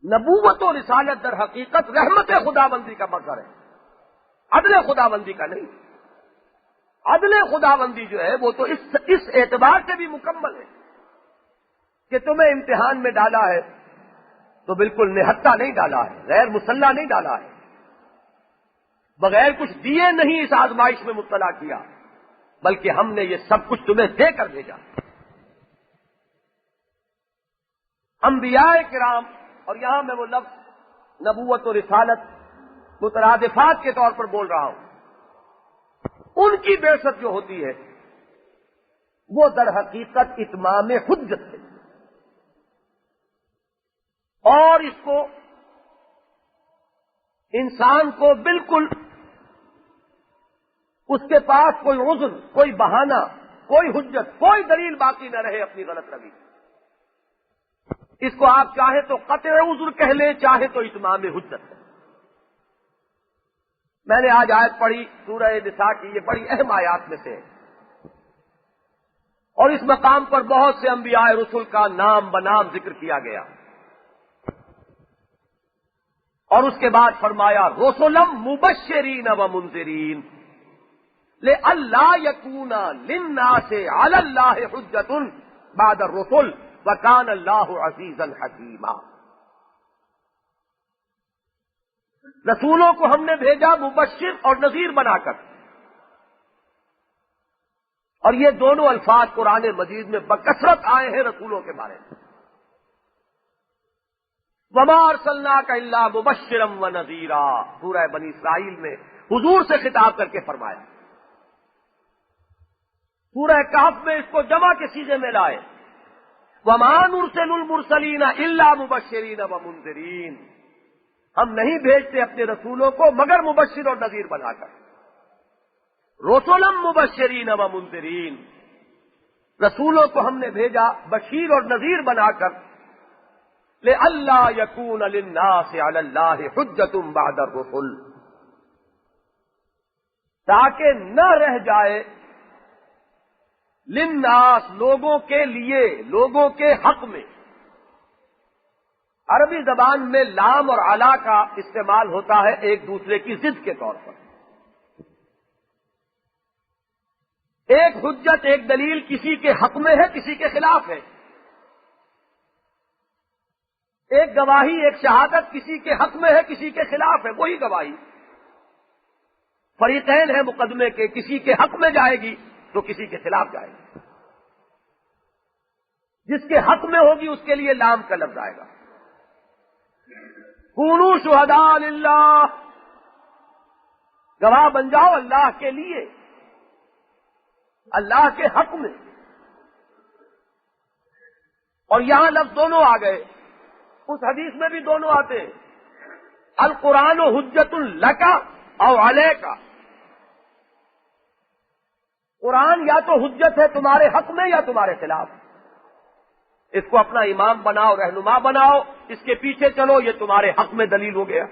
نبوت و رسالت در حقیقت رحمت خدا بندی کا مظہر ہے، عدل خدا بندی کا نہیں۔ عدل خدا بندی جو ہے وہ تو اس اعتبار سے بھی مکمل ہے کہ تمہیں امتحان میں ڈالا ہے تو بالکل نہتا نہیں ڈالا ہے، غیر مسلح نہیں ڈالا ہے، بغیر کچھ دیے نہیں اس آزمائش میں مبتلا کیا، بلکہ ہم نے یہ سب کچھ تمہیں دے کر بھیجا۔ انبیاء کرام، اور یہاں میں وہ لفظ نبوت و رسالت مترادفات کے طور پر بول رہا ہوں، ان کی بعثت جو ہوتی ہے وہ در حقیقت اتمام حجت ہے۔ اور اس کو انسان کو بالکل اس کے پاس کوئی عذر، کوئی بہانہ، کوئی حجت، کوئی دلیل باقی نہ رہے اپنی غلط روی۔ اس کو آپ چاہے تو قطع عذر کہہ لیں، چاہے تو اتمام حجت ہے۔ میں نے آج آیت پڑھی سورہ نساء کی، یہ بڑی اہم آیات میں سے ہے، اور اس مقام پر بہت سے انبیاء رسول کا نام بنام ذکر کیا گیا، اور اس کے بعد فرمایا رسلم مبشرین و منذرین لئلا یکون للناس علی اللہ حجۃ بعد الرسل وکان اللہ عزیزا حکیما۔ رسولوں کو ہم نے بھیجا مبشر اور نذیر بنا کر، اور یہ دونوں الفاظ قرآن مجید میں بکثرت آئے ہیں رسولوں کے بارے میں۔ وما ارسلناک الا مبشرا ونذیرا، سورہ بنی اسرائیل میں حضور سے خطاب کر کے فرمایا۔ سورہ کہف میں اس کو جمع کے صیغے میں لائے، وما نرسل المرسلین الا مبشرین ومنذرین، ہم نہیں بھیجتے اپنے رسولوں کو مگر مبشر اور نذیر بنا کر۔ رسولم مبشرین ومنذرین، رسولوں کو ہم نے بھیجا بشیر اور نذیر بنا کر، لئلا یکون للناس علی اللہ حجۃ بعد الرسل، تاکہ نہ رہ جائے للناس لوگوں کے لیے، لوگوں کے حق میں۔ عربی زبان میں لام اور علا کا استعمال ہوتا ہے ایک دوسرے کی ضد کے طور پر۔ ایک حجت، ایک دلیل کسی کے حق میں ہے، کسی کے خلاف ہے۔ ایک گواہی، ایک شہادت کسی کے حق میں ہے، کسی کے خلاف ہے، وہی گواہی۔ فریقین ہیں مقدمے کے، کسی کے حق میں جائے گی تو کسی کے خلاف جائے گی۔ جس کے حق میں ہوگی اس کے لیے لام کا لفظ آئے گا۔ کونوا شہداء للہ، گواہ بن جاؤ اللہ کے لیے، اللہ کے حق میں۔ اور یہاں لفظ دونوں آ گئے، اس حدیث میں بھی دونوں آتے ہیں، القرآن حجت لک او علیک۔ قرآن یا تو حجت ہے تمہارے حق میں یا تمہارے خلاف، اس کو اپنا امام بناؤ، رہنما بناؤ، اس کے پیچھے چلو، یہ تمہارے حق میں دلیل ہو گیا۔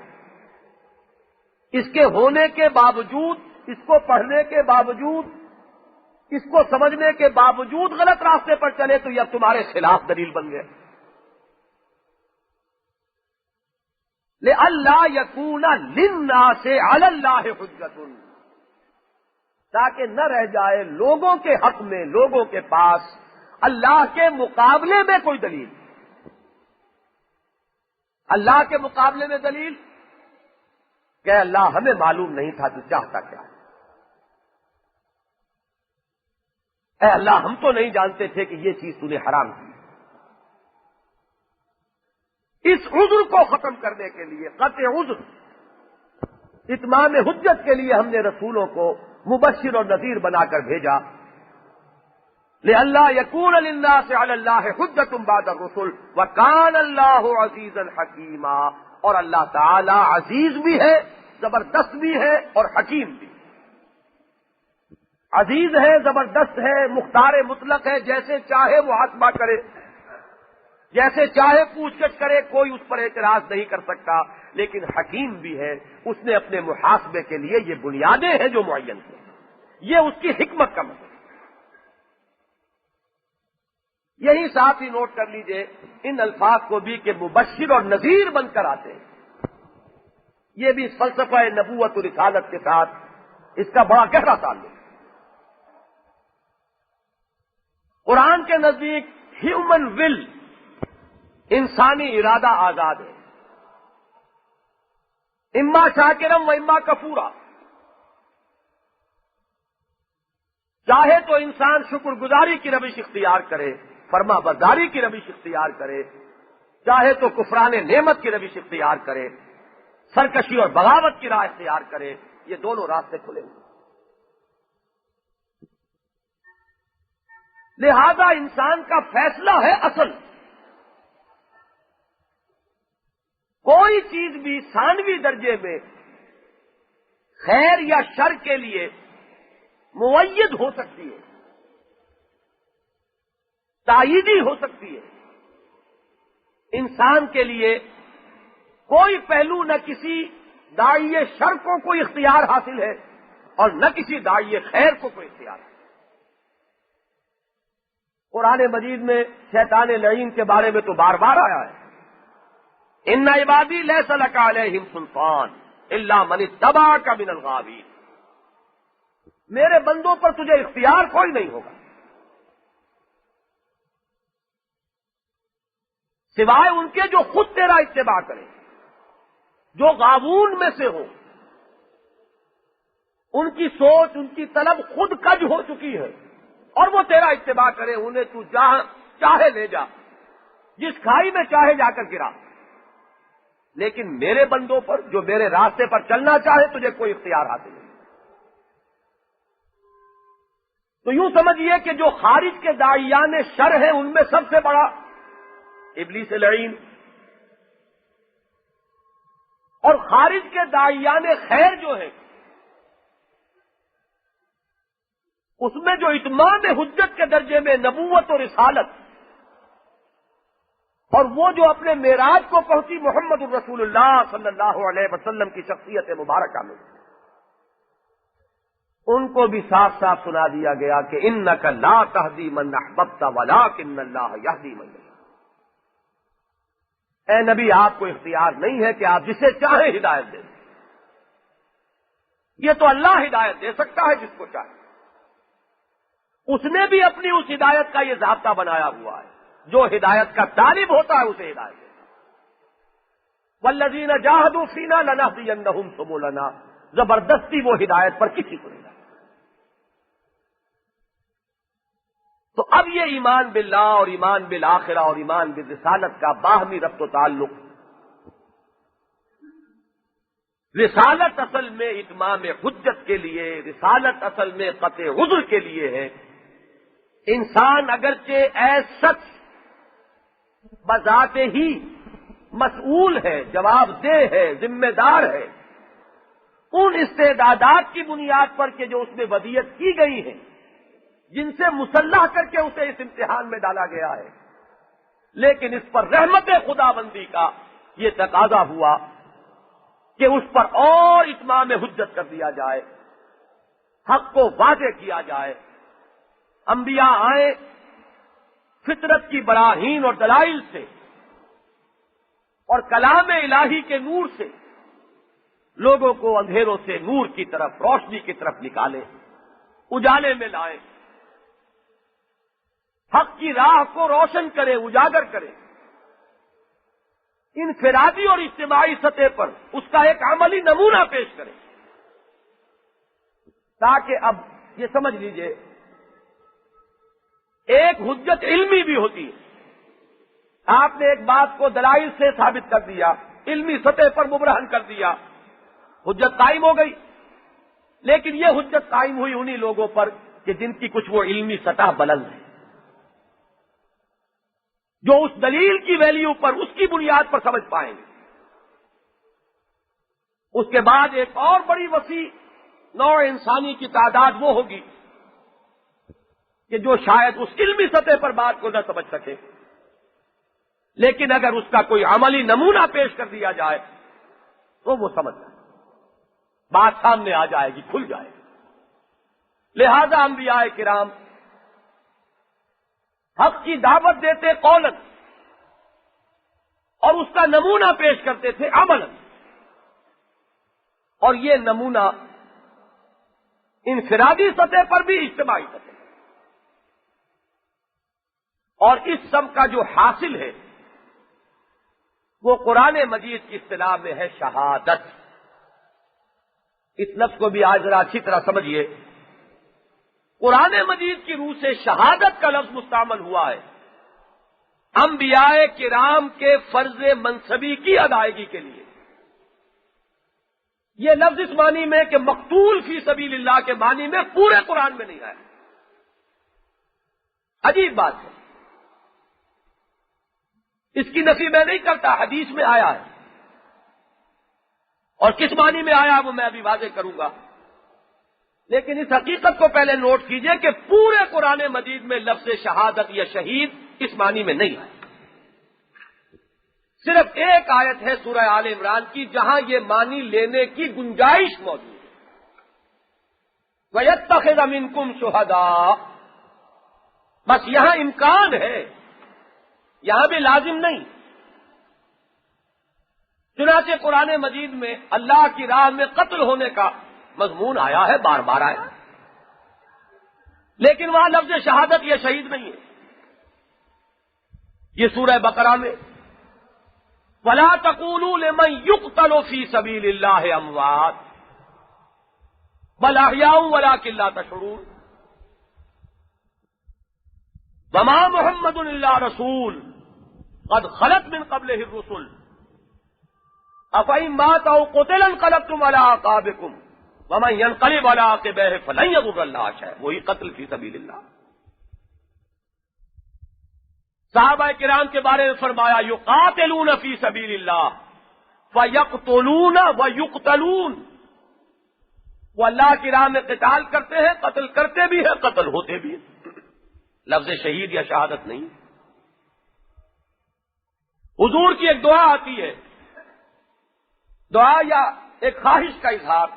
اس کے ہونے کے باوجود، اس کو پڑھنے کے باوجود، اس کو سمجھنے کے باوجود غلط راستے پر چلے تو یہ اب تمہارے خلاف دلیل بن گئے۔ لئلا یکون للناس علی اللہ حجۃ، تاکہ نہ رہ جائے لوگوں کے حق میں، لوگوں کے پاس اللہ کے مقابلے میں کوئی دلیل۔ اللہ کے مقابلے میں دلیل کہ اللہ ہمیں معلوم نہیں تھا تو چاہتا کیا ہے، اے اللہ ہم تو نہیں جانتے تھے کہ یہ چیز تو نے حرام کی۔ اس عذر کو ختم کرنے کے لیے، قطع عذر، اتمام حجت کے لیے ہم نے رسولوں کو مبشر اور نذیر بنا کر بھیجا۔ لئلا یکون للناس علی اللہ حجۃ بعد الرسل وکان اللہ عزیزا حکیما، اور اللہ تعالی عزیز بھی ہے، زبردست بھی ہے اور حکیم بھی۔ عزیز ہے، زبردست ہے، مختار مطلق ہے، جیسے چاہے محاسبہ کرے، جیسے چاہے پوچھ گچھ کرے، کوئی اس پر اعتراض نہیں کر سکتا، لیکن حکیم بھی ہے، اس نے اپنے محاسبے کے لیے یہ بنیادیں ہیں جو معین ہیں، یہ اس کی حکمت کا مطلب۔ یہی ساتھ ہی نوٹ کر لیجئے ان الفاظ کو بھی کہ مبشر اور نذیر بن کر آتے ہیں، یہ بھی فلسفہ نبوت و رسالت کے ساتھ اس کا بڑا گہرا تعلق ہے۔ قرآن کے نزدیک ہیومن ول، انسانی ارادہ آزاد ہے، اما شاکرم و اما کفورا، چاہے تو انسان شکر گزاری کی روش اختیار کرے، فرما برداری کی روش اختیار کرے، چاہے تو کفران نعمت کی روش اختیار کرے، سرکشی اور بغاوت کی راہ اختیار کرے، یہ دونوں راستے کھلے ہیں۔ لہذا انسان کا فیصلہ ہے اصل، کوئی چیز بھی ثانوی درجے میں خیر یا شر کے لیے مؤید ہو سکتی ہے، تائیدی ہو سکتی ہے۔ انسان کے لیے کوئی پہلو نہ کسی داعی شر کو کوئی اختیار حاصل ہے اور نہ کسی داعی خیر کو کوئی اختیار ہے۔ قرآن مجید میں شیطان لعین کے بارے میں تو بار بار آیا ہے، ان عبادی لیس لک علیہم سلطان الا من اتبعک من الغاوین، میرے بندوں پر تجھے اختیار کوئی نہیں ہوگا سوائے ان کے جو خود تیرا اتباع کریں، جو غاوون میں سے ہو، ان کی سوچ ان کی طلب خود کج ہو چکی ہے اور وہ تیرا اتباع کرے، انہیں تو جہاں چاہے لے جا، جس کھائی میں چاہے جا کر گرا، لیکن میرے بندوں پر جو میرے راستے پر چلنا چاہے تجھے کوئی اختیار حاصل نہیں۔ تو یوں سمجھیے کہ جو خارج کے داعیان شر ہیں ان میں سب سے بڑا ابلیس لعین، اور خارج کے داعیان خیر جو ہیں اس میں جو اتمام حجت کے درجے میں نبوت اور رسالت، اور وہ جو اپنے معراج کو پہنچی محمد الرسول اللہ صلی اللہ علیہ وسلم کی شخصیت مبارکہ میں، ان کو بھی صاف صاف سنا دیا گیا کہ انک لا تہدی من احببت ولکن اللہ یہدی من یشاء، اے نبی آپ کو اختیار نہیں ہے کہ آپ جسے چاہیں ہدایت دیں، یہ تو اللہ ہدایت دے سکتا ہے جس کو چاہے، اس نے بھی اپنی اس ہدایت کا یہ ضابطہ بنایا ہوا ہے، جو ہدایت کا طالب ہوتا ہے اسے ہدایت دیتا ہے۔ والذین جاہدوا فینا لنہدینہم سبلنا، زبردستی وہ ہدایت پر کسی کو نہیں لاتا۔ تو اب یہ ایمان باللہ اور ایمان بالآخرہ اور ایمان بالرسالت کا باہمی ربط و تعلق، رسالت اصل میں اتمام حجت کے لیے، رسالت اصل میں قطع عذر کے لیے ہے۔ انسان اگرچہ ایز شخص بذات ہی مسئول ہے، جواب دہ ہے، ذمہ دار ہے، ان استعدادات کی بنیاد پر کہ جو اس میں ودیت کی گئی ہے، جن سے مسلح کر کے اسے اس امتحان میں ڈالا گیا ہے، لیکن اس پر رحمت خداوندی کا یہ تقاضا ہوا کہ اس پر اور اتمام حجت کر دیا جائے، حق کو واضح کیا جائے، انبیاء آئے فطرت کی براہین اور دلائل سے اور کلام الہی کے نور سے لوگوں کو اندھیروں سے نور کی طرف، روشنی کی طرف نکالے، اجالے میں لائیں، حق کی راہ کو روشن کرے، اجاگر کرے، انفرادی اور اجتماعی سطح پر اس کا ایک عملی نمونہ پیش کرے، تاکہ اب یہ سمجھ لیجئے ایک حجت علمی بھی ہوتی ہے، آپ نے ایک بات کو دلائل سے ثابت کر دیا، علمی سطح پر مبرہن کر دیا، حجت قائم ہو گئی، لیکن یہ حجت قائم ہوئی انہی لوگوں پر کہ جن کی کچھ وہ علمی سطح بلند ہے، جو اس دلیل کی ویلیو پر، اس کی بنیاد پر سمجھ پائیں گے۔ اس کے بعد ایک اور بڑی وسیع نوع انسانی کی تعداد وہ ہوگی کہ جو شاید اس علمی سطح پر بات کو نہ سمجھ سکے، لیکن اگر اس کا کوئی عملی نمونہ پیش کر دیا جائے تو وہ سمجھ جائے، بات سامنے آ جائے گی، کھل جائے گی۔ لہذا انبیاء کرام حق کی دعوت دیتے قولاً اور اس کا نمونہ پیش کرتے تھے عملاً، اور یہ نمونہ انفرادی سطح پر بھی، اجتماعی سطح پر، اور اس سب کا جو حاصل ہے وہ قرآن مجید کی اصطلاح میں ہے شہادت۔ اس لفظ کو بھی آج ذرا اچھی طرح سمجھیے، قرآن مجید کی روح سے شہادت کا لفظ مستعمل ہوا ہے انبیاء کرام کے فرض منصبی کی ادائیگی کے لیے۔ یہ لفظ اس معنی میں کہ مقتول فی سبیل اللہ کے معنی میں پورے قرآن میں نہیں آیا۔ عجیب بات ہے، اس کی نفی میں نہیں کرتا، حدیث میں آیا ہے اور کس معنی میں آیا وہ میں ابھی واضح کروں گا، لیکن اس حقیقت کو پہلے نوٹ کیجئے کہ پورے قرآن مجید میں لفظ شہادت یا شہید اس معنی میں نہیں آیا۔ صرف ایک آیت ہے سورہ آل عمران کی جہاں یہ معنی لینے کی گنجائش موجود ہے، وَيَتَّخِذَ مِنكُمْ شُهَدَاءَ، بس یہاں امکان ہے، یہاں بھی لازم نہیں۔ چنانچہ قرآن مجید میں اللہ کی راہ میں قتل ہونے کا مضمون آیا ہے، بار بار آیا، لیکن وہاں لفظ شہادت یا شہید نہیں ہے۔ یہ سورہ بقرہ میں وَلَا تَقُولُوا لِمَن يُقْتَلُ فِي سَبِيلِ اللَّهِ أَمْوَاتٌ بَلْ أَحْيَاءٌ وَلَٰكِن لَّا تَشْعُرُونَ وَمَا مُحَمَّدٌ إِلَّا رَسُولٌ قَدْ خَلَتْ مِن قَبْلِهِ الرُّسُلُ أَفَإِن مَاتَ أَوْ قُتِلَ انقلبتم عَلَىٰ أَعْقَابِكُمْ وَمَن يَنقلب عَلَىٰ عَقِبَيْهِ فَلَن يَضُرَّ اللَّهَ شَيْئًا، وہی قتل فی سبیل اللہ۔ صحابہ کرام کے بارے میں فرمایا یقاتلون فی سبیل اللہ فیقتلون ویقتلون، وہ اللہ کی راہ میں قتال کرتے ہیں، قتل کرتے بھی ہیں، قتل ہوتے بھی ہیں۔ لفظ شہید یا شہادت نہیں۔ حضور کی ایک دعا آتی ہے، دعا یا ایک خواہش کا اظہار،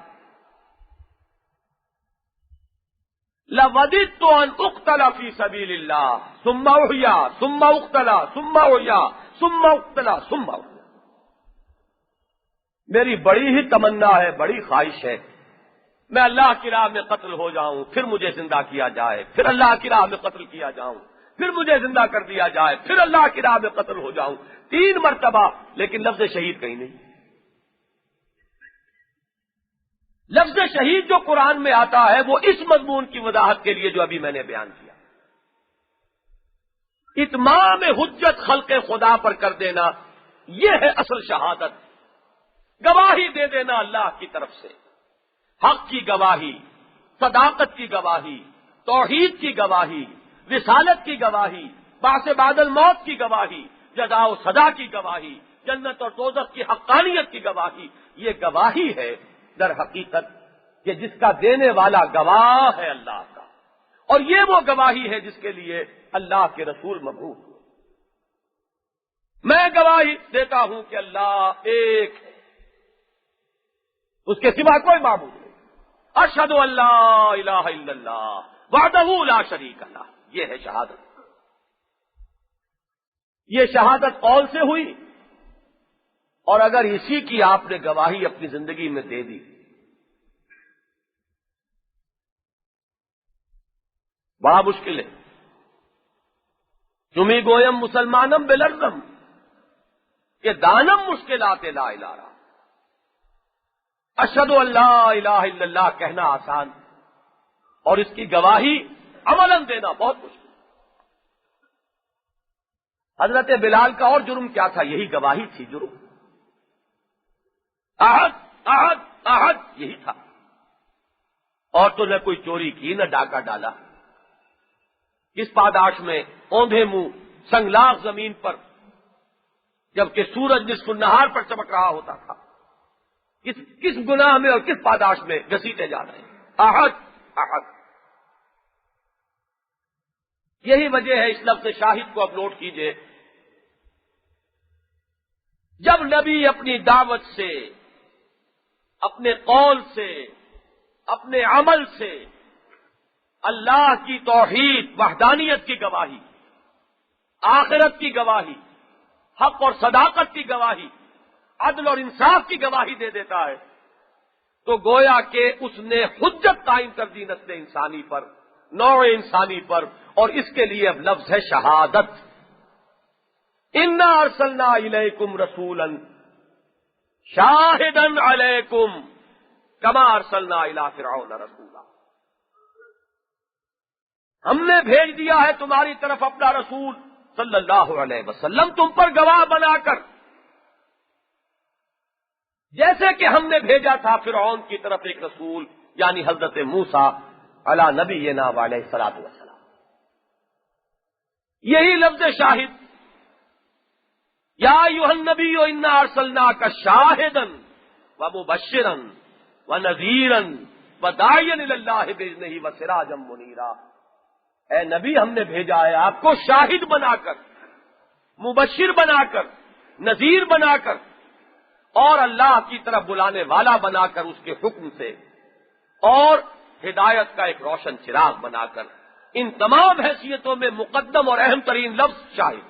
لَوَدِدتُّ أَنْ أُقْتَلَ فِي سَبِيلِ اللَّهِ ثُمَّ أُحْيَىٰ ثُمَّ أُقْتَلَ ثُمَّ أُحْيَىٰ ثُمَّ أُقْتَلَ ثُمَّ أُحْيَىٰ، میری بڑی ہی تمنا ہے، بڑی خواہش ہے، میں اللہ کی راہ میں قتل ہو جاؤں، پھر مجھے زندہ کیا جائے، پھر اللہ کی راہ میں قتل کیا جاؤں، پھر مجھے زندہ کر دیا جائے، پھر اللہ کی راہ میں قتل ہو جاؤں، 3 مرتبہ، لیکن لفظ شہید کہیں نہیں۔ لفظ شہید جو قرآن میں آتا ہے وہ اس مضمون کی وضاحت کے لیے جو ابھی میں نے بیان کیا، اتمام حجت خلق خدا پر کر دینا، یہ ہے اصل شہادت۔ گواہی دے دینا اللہ کی طرف سے، حق کی گواہی، صداقت کی گواہی، توحید کی گواہی، رسالت کی گواہی، بعث بعد الموت کی گواہی، جزا و سزا کی گواہی، جنت اور دوزخ کی حقانیت کی گواہی، یہ گواہی ہے در حقیقت کہ جس کا دینے والا گواہ ہے اللہ کا، اور یہ وہ گواہی ہے جس کے لیے اللہ کے رسول مبعوث ہوئے۔ میں گواہی دیتا ہوں کہ اللہ ایک ہے، اس کے سوا کوئی معبود نہیں، اشہد ان لا الہ الا اللہ وحدہ لا شریک لہ، یہ ہے شہادت۔ یہ شہادت قول سے ہوئی، اور اگر اسی کی آپ نے گواہی اپنی زندگی میں دے دی، بڑا مشکل ہے۔ تمہیں گویم مسلمانم بلرزم کہ دانم مشکلات لا الہ را، اشہد ان لا الہ الا اللہ کہنا آسان، اور اس کی گواہی عملاً دینا بہت مشکل۔ حضرت بلال کا اور جرم کیا تھا؟ یہی گواہی تھی جرم، احد احد احد یہی تھا، اور تو نہ کوئی چوری کی نہ ڈاکہ ڈالا، کس پاداش میں اوندھے منہ سنگلاخ زمین پر جبکہ سورج نصف النہار پر چمک رہا ہوتا تھا، کس گناہ میں اور کس پاداش میں گھسیٹے جا رہے ہیں؟ احد احد۔ یہی وجہ ہے اس لفظ شاہد کو اب نوٹ کیجئے، جب نبی اپنی دعوت سے، اپنے قول سے، اپنے عمل سے اللہ کی توحید وحدانیت کی گواہی، آخرت کی گواہی، حق اور صداقت کی گواہی، عدل اور انصاف کی گواہی دے دیتا ہے، تو گویا کہ اس نے حجت قائم کر دی نسل انسانی پر، نوع انسانی پر، اور اس کے لیے اب لفظ ہے شہادت۔ انا ارسلنا الیکم رسولا شاہدا علیکم کما ارسلنا الی فرعون رسولا، ہم نے بھیج دیا ہے تمہاری طرف اپنا رسول صلی اللہ علیہ وسلم تم پر گواہ بنا کر، جیسے کہ ہم نے بھیجا تھا فرعون کی طرف ایک رسول، یعنی حضرت موسیٰ علی نبینا علیہ الصلوۃ والسلام۔ یہی لفظ شاہد، یا ایھا النبی انا ارسلناک شاہدا ومبشرا ونذیرا وداعیا الی اللہ باذنہ وسراجا منیرا۔ اے نبی، ہم نے بھیجا ہے آپ کو شاہد بنا کر، مبشر بنا کر، نذیر بنا کر، اور اللہ کی طرف بلانے والا بنا کر اس کے حکم سے، اور ہدایت کا ایک روشن چراغ بنا کر۔ ان تمام حیثیتوں میں مقدم اور اہم ترین لفظ شاہد۔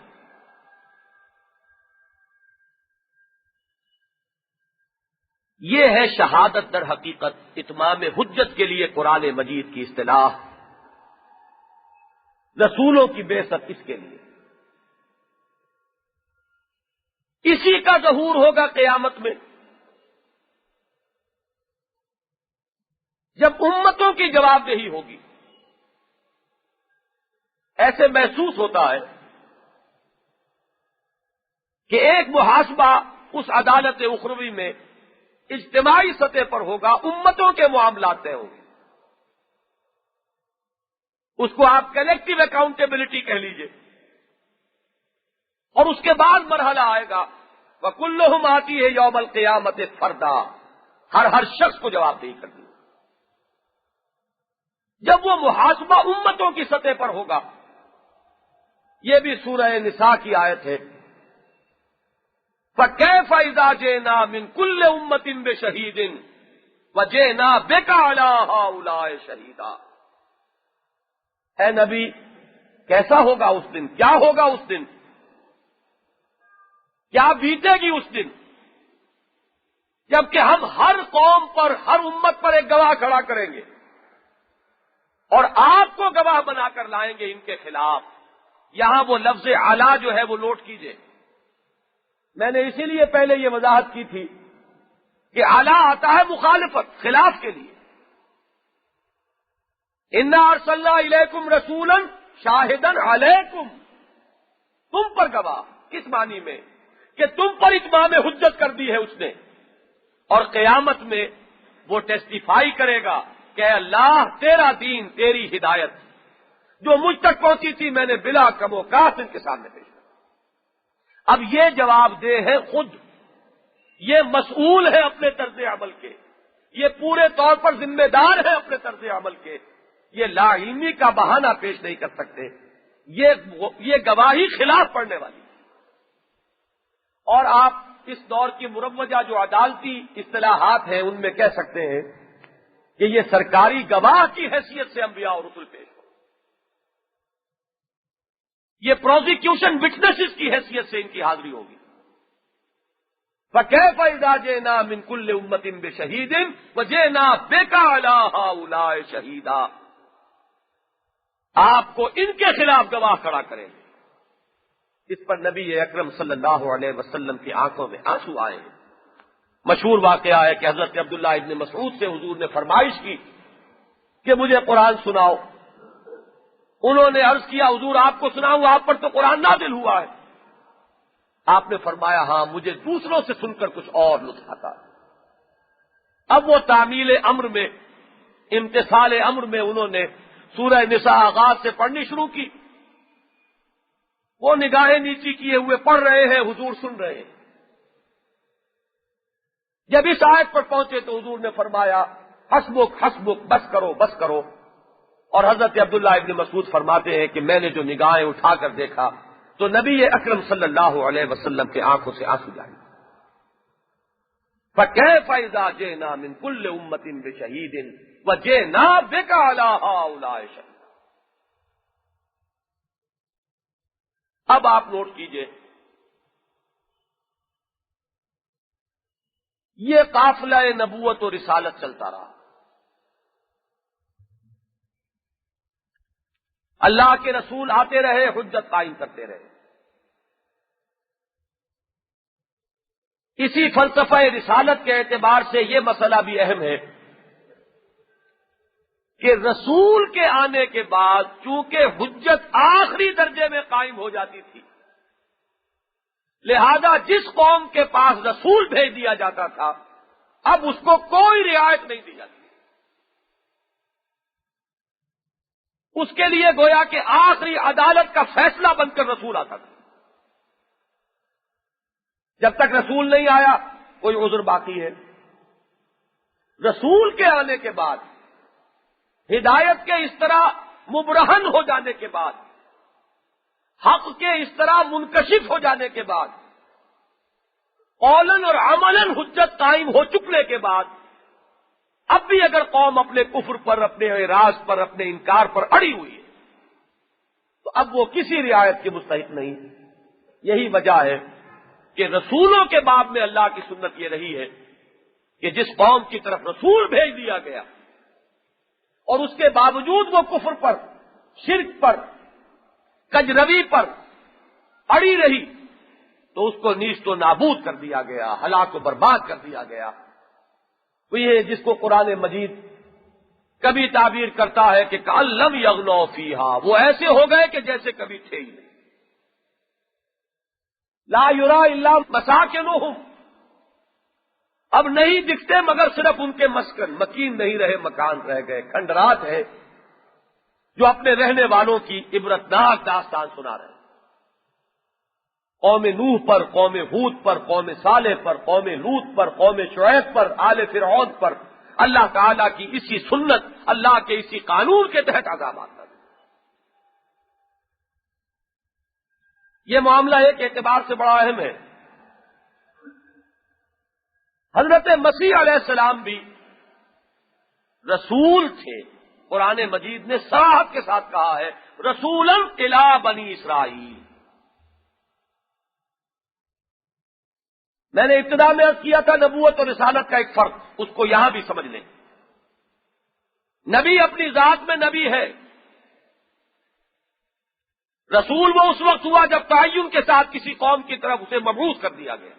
یہ ہے شہادت در حقیقت اتمام حجت کے لیے قرآن مجید کی اصطلاح، رسولوں کی بعثت اس کے لیے۔ اسی کا ظہور ہوگا قیامت میں، جب امتوں کی جواب دہی ہوگی۔ ایسے محسوس ہوتا ہے کہ ایک محاسبہ اس عدالت اخروی میں اجتماعی سطح پر ہوگا، امتوں کے معاملات طے ہوں گے۔ اس کو آپ کلیکٹو اکاؤنٹیبلٹی کہہ لیجئے، اور اس کے بعد مرحلہ آئے گا وَكُلُّهُمْ آتِيهِ يَوْمَ الْقِيَامَةِ فَرْدًا، ہر شخص کو جواب دہی کر دی۔ جب وہ محاسبہ امتوں کی سطح پر ہوگا، یہ بھی سورہ نساء کی آیت ہے، فَكَيْفَ إِذَا جِئْنَا مِنْ كُلِّ أُمَّةٍ بِشَهِيدٍ وَجِئْنَا بِكَ عَلَىٰ هَٰؤُلَاءِ شَهِيدًا۔ اے نبی، کیسا ہوگا اس دن، کیا ہوگا اس دن، کیا بیتے گی اس دن، جبکہ ہم ہر قوم پر، ہر امت پر ایک گواہ کھڑا کریں گے اور آپ کو گواہ بنا کر لائیں گے ان کے خلاف۔ یہاں وہ لفظ علا جو ہے وہ نوٹ کیجئے، میں نے اسی لیے پہلے یہ وضاحت کی تھی کہ علا آتا ہے مخالفت، خلاف کے لیے۔ اِنَّا أَرْسَلْنَا إِلَيْكُمْ رَسُولًا شَاهِدًا عَلَيْكُمْ، تم پر گواہ، کس معنی میں کہ تم پر اتمام حجت کر دی ہے اس نے، اور قیامت میں وہ ٹیسٹیفائی کرے گا کہ اے اللہ، تیرا دین، تیری ہدایت جو مجھ تک پہنچی تھی، میں نے بلا کم و کاس ان کے سامنے پیش کیا۔ اب یہ جواب دہ ہے خود، یہ مسئول ہے اپنے طرز عمل کے، یہ پورے طور پر ذمہ دار ہے اپنے طرز عمل کے، یہ لا علمی کا بہانہ پیش نہیں کر سکتے، یہ گواہی خلاف پڑنے والی۔ اور آپ اس دور کی مروجہ جو عدالتی اصطلاحات ہیں ان میں کہہ سکتے ہیں کہ یہ سرکاری گواہ کی حیثیت سے انبیاء اور رسل پیش ہو، یہ پروزیکیوشن وٹنسز کی حیثیت سے ان کی حاضری ہوگی۔ فَكَيْفَ إِذَا جِئْنَا مِنْ كُلِّ أُمَّةٍ بِشَهِيدٍ وَجِئْنَا بِكَ عَلَىٰ هَٰؤُلَاءِ شَهِيدًا، آپ کو ان کے خلاف گواہ کھڑا کریں گے۔ اس پر نبی اکرم صلی اللہ علیہ وسلم کی آنکھوں میں آنسو آئے ہیں۔ مشہور واقعہ ہے کہ حضرت عبداللہ ابن مسعود سے حضور نے فرمائش کی کہ مجھے قرآن سناؤ۔ انہوں نے عرض کیا حضور آپ کو سناؤں، آپ پر تو قرآن نازل ہوا ہے۔ آپ نے فرمایا ہاں، مجھے دوسروں سے سن کر کچھ اور لطف آتا ہے۔ اب وہ تعمیل امر میں، امتثال امر میں انہوں نے سورہ نساء آغاز سے پڑھنی شروع کی۔ وہ نگاہیں نیچی کیے ہوئے پڑھ رہے ہیں، حضور سن رہے ہیں۔ جب اس آیت پر پہنچے تو حضور نے فرمایا حسبک حسبک، بس کرو بس کرو۔ اور حضرت عبداللہ ابن مسعود فرماتے ہیں کہ میں نے جو نگاہیں اٹھا کر دیکھا تو نبی اکرم صلی اللہ علیہ وسلم کے آنکھوں سے آنسو جاری۔ فَكَيْفَ إِذَا جِئْنَا مِنْ كُلِّ أُمَّةٍ بِشَهِيدٍ وَجِئْنَا بِكَ عَلَىٰ هَٰؤُلَاءِ شَهِيدًا۔ اب آپ نوٹ کیجئے، یہ قافلہ نبوت و رسالت چلتا رہا۔ اللہ کے رسول آتے رہے، حجت قائم کرتے رہے۔ اسی فلسفہ رسالت کے اعتبار سے یہ مسئلہ بھی اہم ہے کہ رسول کے آنے کے بعد چونکہ حجت آخری درجے میں قائم ہو جاتی تھی، لہذا جس قوم کے پاس رسول بھیج دیا جاتا تھا اب اس کو کوئی رعایت نہیں دی جاتی، اس کے لیے گویا کہ آخری عدالت کا فیصلہ بن کر رسول آتا تھا۔ جب تک رسول نہیں آیا کوئی عذر باقی ہے، رسول کے آنے کے بعد، ہدایت کے اس طرح مبرہن ہو جانے کے بعد، حق کے اس طرح منکشف ہو جانے کے بعد، قولاً اور عملاً حجت قائم ہو چکنے کے بعد، اب بھی اگر قوم اپنے کفر پر، اپنے اعراض پر، اپنے انکار پر اڑی ہوئی ہے تو اب وہ کسی رعایت کی مستحق نہیں۔ یہی وجہ ہے کہ رسولوں کے باب میں اللہ کی سنت یہ رہی ہے کہ جس قوم کی طرف رسول بھیج دیا گیا اور اس کے باوجود وہ کفر پر، شرک پر، کجروی پر اڑی رہی تو اس کو نیست و نابود کر دیا گیا، ہلاک و برباد کر دیا گیا۔ وہ یہ جس کو قرآن مجید کبھی تعبیر کرتا ہے کہ کَأَلَّمْ يَغْنَوْا فِيهَا، وہ ایسے ہو گئے کہ جیسے کبھی تھے ہی نہیں۔ لا یرا الا مساکنہم، اب نہیں دکھتے مگر صرف ان کے مسکن، مکین نہیں رہے، مکان رہ گئے، کھنڈرات ہے جو اپنے رہنے والوں کی عبرتناک داستان سنا رہے ہیں۔ قوم نوح پر، قوم ہود پر، قوم صالح پر، قوم لوط پر، قوم شعیب پر، آل فرعون پر اللہ تعالیٰ کی اسی سنت، اللہ کے اسی قانون کے تحت عذاب آتا ہے۔ یہ معاملہ ایک اعتبار سے بڑا اہم ہے۔ حضرت مسیح علیہ السلام بھی رسول تھے۔ قرآن مجید نے صراحت کے ساتھ کہا ہے رسولاً الی بنی اسرائیل۔ میں نے ابتدا میں عرض کیا تھا نبوت اور رسالت کا ایک فرق، اس کو یہاں بھی سمجھ لیں۔ نبی اپنی ذات میں نبی ہے، رسول وہ اس وقت ہوا جب تعین کے ساتھ کسی قوم کی طرف اسے مبعوث کر دیا گیا۔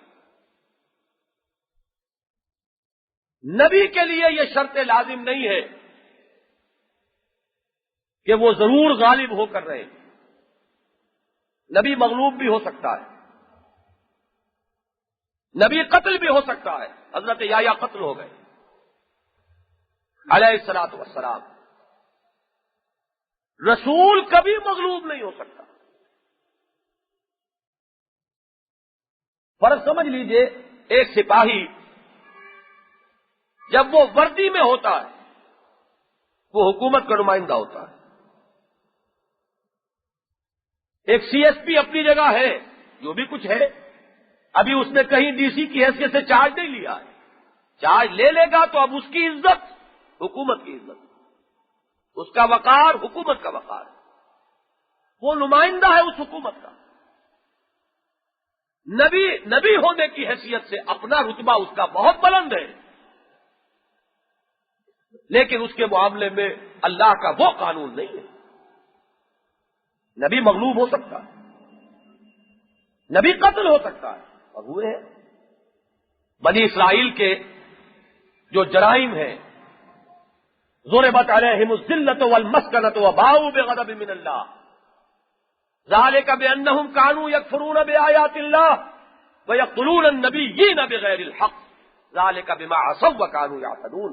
نبی کے لیے یہ شرط لازم نہیں ہے کہ وہ ضرور غالب ہو کر رہے، نبی مغلوب بھی ہو سکتا ہے، نبی قتل بھی ہو سکتا ہے۔ حضرت یحییٰ قتل ہو گئے علیہ الصلوۃ والسلام۔ رسول کبھی مغلوب نہیں ہو سکتا۔ فرض سمجھ لیجئے ایک سپاہی جب وہ وردی میں ہوتا ہے وہ حکومت کا نمائندہ ہوتا ہے۔ ایک سی ایس پی اپنی جگہ ہے، جو بھی کچھ ہے، ابھی اس نے کہیں ڈی سی کی حیثیت سے چارج نہیں لیا ہے، چارج لے لے گا تو اب اس کی عزت حکومت کی عزت، اس کا وقار حکومت کا وقار ہے، وہ نمائندہ ہے اس حکومت کا۔ نبی ہونے کی حیثیت سے اپنا رتبہ اس کا بہت بلند ہے، لیکن اس کے معاملے میں اللہ کا وہ قانون نہیں ہے۔ نبی مغلوب ہو سکتا ہے، نبی قتل ہو سکتا ہے، اور ہوئے ہیں۔ بنی اسرائیل کے جو جرائم ہیں، ضربت علیہم الذلۃ والمسکنۃ وباؤوا بغضب من اللہ ذلک بانہم کانوا یکفرون بآیات اللہ ویقتلون النبیین بغیر الحق ذلک بما عصوا وکانوا یعتدون۔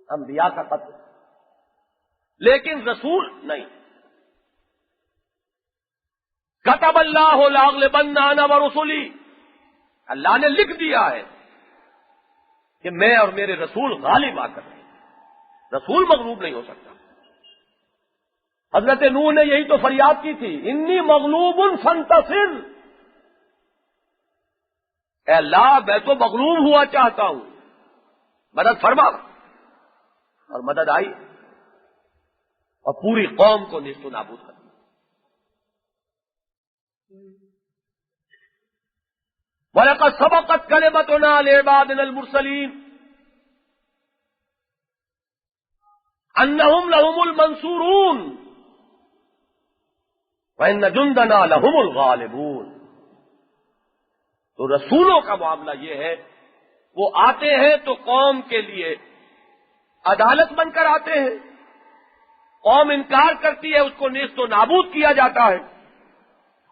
انبیاء کا قتل، لیکن رسول نہیں۔ کتب اللہ لاغلبن انا ورسلی، اللہ نے لکھ دیا ہے کہ میں اور میرے رسول غالب آ کر رہے ہیں، رسول مغلوب نہیں ہو سکتا۔ حضرت نوح نے یہی تو فریاد کی تھی، انی مغلوب فانتصر، اے اللہ میں تو مغلوب ہوا چاہتا ہوں، مدد فرما، اور مدد آئی اور پوری قوم کو نیست و نابود کر دیا۔ وَلَقَدْ سَبَقَتْ كَلِمَتُنَا لِعِبَادِنَا الْمُرْسَلِينَ أَنَّهُمْ لَهُمُ الْمَنْصُورُونَ وَإِنَّ جُنْدَنَا لَهُمُ الْغَالِبُونَ۔ تو رسولوں کا معاملہ یہ ہے، وہ آتے ہیں تو قوم کے لیے عدالت بن کر آتے ہیں، قوم انکار کرتی ہے، اس کو نیست و نابود کیا جاتا ہے،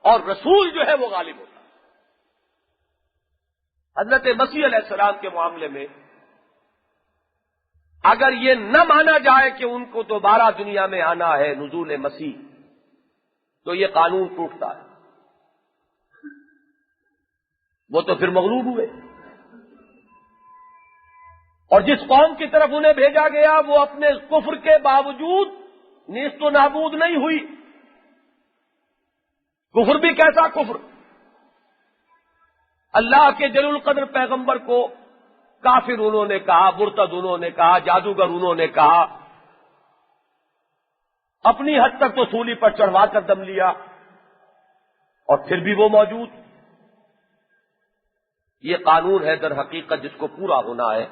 اور رسول جو ہے وہ غالب ہوتا ہے۔ حضرت مسیح علیہ السلام کے معاملے میں اگر یہ نہ مانا جائے کہ ان کو دوبارہ دنیا میں آنا ہے، نزول مسیح، تو یہ قانون ٹوٹتا ہے، وہ تو پھر مغلوب ہوئے۔ اور جس قوم کی طرف انہیں بھیجا گیا وہ اپنے کفر کے باوجود نیست و نابود نہیں ہوئی. کفر بھی کیسا کفر؟ اللہ کے جلیل القدر پیغمبر کو کافر انہوں نے کہا، مرتد انہوں نے کہا، جادوگر انہوں نے کہا، اپنی حد تک تو سولی پر چڑھوا کر دم لیا، اور پھر بھی وہ موجود. یہ قانون ہے در حقیقت جس کو پورا ہونا ہے.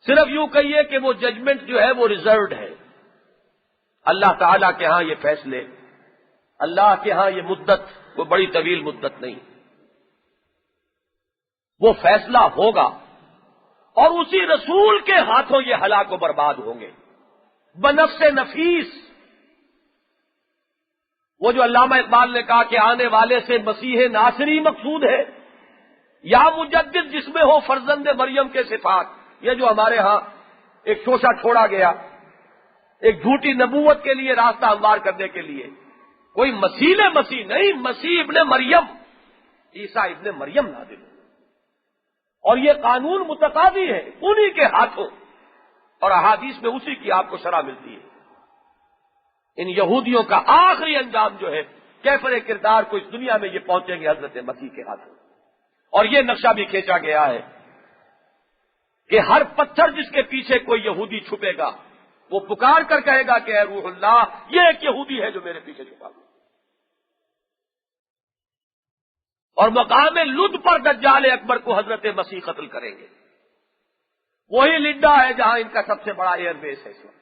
صرف یوں کہیے کہ وہ ججمنٹ جو ہے وہ ریزروڈ ہے. اللہ تعالیٰ کے ہاں یہ فیصلے، اللہ کے ہاں یہ مدت کوئی بڑی طویل مدت نہیں، وہ فیصلہ ہوگا اور اسی رسول کے ہاتھوں یہ ہلاک و برباد ہوں گے بنفس نفیس. وہ جو علامہ اقبال نے کہا کہ آنے والے سے مسیح ناصری مقصود ہے، یا مجدد جس میں ہو فرزند مریم کے صفات. یہ جو ہمارے ہاں ایک شوشہ چھوڑا گیا ایک جھوٹی نبوت کے لیے راستہ ہموار کرنے کے لیے، کوئی مسیح نہیں، مسیح ابن مریم، عیسیٰ ابن مریم نازل ہو. اور یہ قانون متقاضی ہے انہی کے ہاتھوں، اور احادیث میں اسی کی آپ کو شرح ملتی ہے. ان یہودیوں کا آخری انجام جو ہے کیفر کردار کو اس دنیا میں یہ پہنچیں گے حضرت مسیح کے ہاتھوں. اور یہ نقشہ بھی کھینچا گیا ہے کہ ہر پتھر جس کے پیچھے کوئی یہودی چھپے گا وہ پکار کر کہے گا کہ اے روح اللہ، یہ ایک یہودی ہے جو میرے پیچھے چھپا ہوا. اور مقام لد پر دجال اکبر کو حضرت مسیح قتل کریں گے. وہی لڈا ہے جہاں ان کا سب سے بڑا ایئر بیس ہے اس وقت،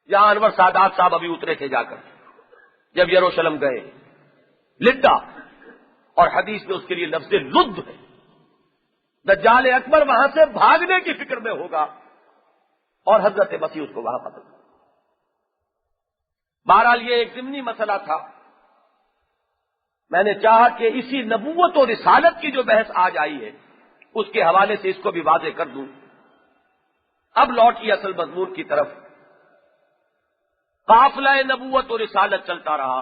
جہاں انور سادات صاحب ابھی اترے تھے جا کر جب یروشلم گئے. لڈا، اور حدیث میں اس کے لیے لفظ لد ہے. دجال اکبر وہاں سے بھاگنے کی فکر میں ہوگا اور حضرت مسیح اس کو وہاں قتل کرے. بہرحال یہ ایک ضمنی مسئلہ تھا. میں نے چاہا کہ اسی نبوت اور رسالت کی جو بحث آج آئی ہے اس کے حوالے سے اس کو بھی واضح کر دوں. اب لوٹی اصل مضمون کی طرف. قافلہ نبوت اور رسالت چلتا رہا،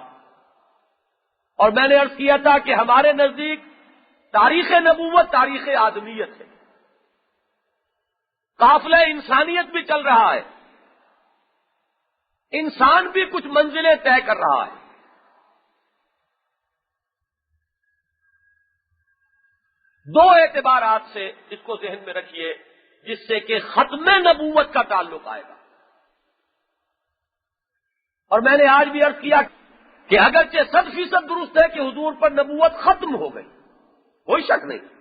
اور میں نے عرض کیا تھا کہ ہمارے نزدیک تاریخ نبوت تاریخ آدمیت ہے. قافلہ انسانیت بھی چل رہا ہے، انسان بھی کچھ منزلیں طے کر رہا ہے. دو اعتبارات سے اس کو ذہن میں رکھیے جس سے کہ ختم نبوت کا تعلق آئے گا. اور میں نے آج بھی عرض کیا کہ اگرچہ 100% درست ہے کہ حضور پر نبوت ختم ہو گئی، کوئی شک نہیں،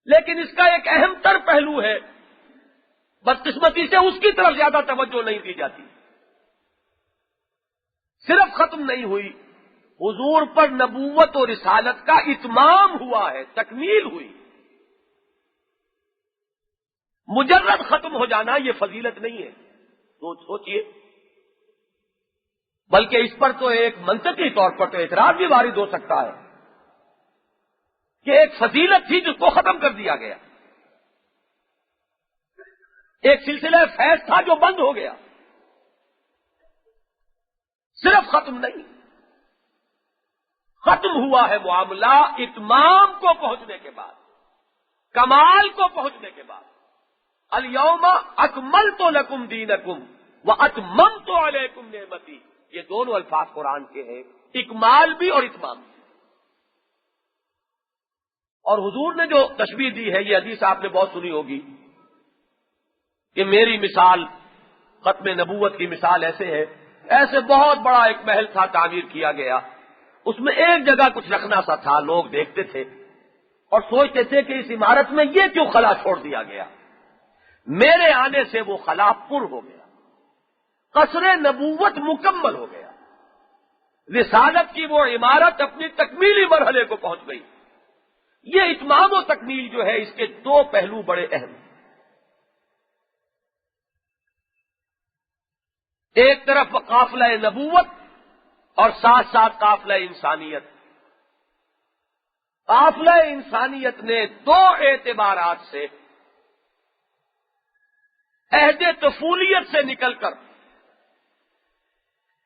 لیکن اس کا ایک اہم تر پہلو ہے، بدقسمتی سے اس کی طرف زیادہ توجہ نہیں دی جاتی. صرف ختم نہیں ہوئی، حضور پر نبوت و رسالت کا اتمام ہوا ہے، تکمیل ہوئی. مجرد ختم ہو جانا یہ فضیلت نہیں ہے، سوچئے. بلکہ اس پر تو ایک منطقی طور پر تو اعتراض بھی وارد ہو سکتا ہے کہ ایک فضیلت تھی جس کو ختم کر دیا گیا، ایک سلسلہ فیض تھا جو بند ہو گیا. صرف ختم نہیں، ختم ہوا ہے معاملہ اتمام کو پہنچنے کے بعد، کمال کو پہنچنے کے بعد. الیوم اکملت لکم دینکم واتممت علیکم نعمتی، یہ دونوں الفاظ قرآن کے ہیں، اکمال بھی اور اتمام بھی. اور حضور نے جو تشبیہ دی ہے، یہ حدیث آپ نے بہت سنی ہوگی کہ میری مثال ختم نبوت کی مثال ایسے ہے، ایسے بہت بڑا ایک محل تھا، تعمیر کیا گیا، اس میں ایک جگہ کچھ رکھنا سا تھا. لوگ دیکھتے تھے اور سوچتے تھے کہ اس عمارت میں یہ کیوں خلا چھوڑ دیا گیا. میرے آنے سے وہ خلا پر ہو گیا، قصر نبوت مکمل ہو گیا، رسالت کی وہ عمارت اپنی تکمیلی مرحلے کو پہنچ گئی. یہ اتمام و تکمیل جو ہے اس کے دو پہلو بڑے اہم. ایک طرف قافلہ نبوت اور ساتھ ساتھ قافلہ انسانیت. قافلہ انسانیت نے دو اعتبارات سے عہد طفولیت سے نکل کر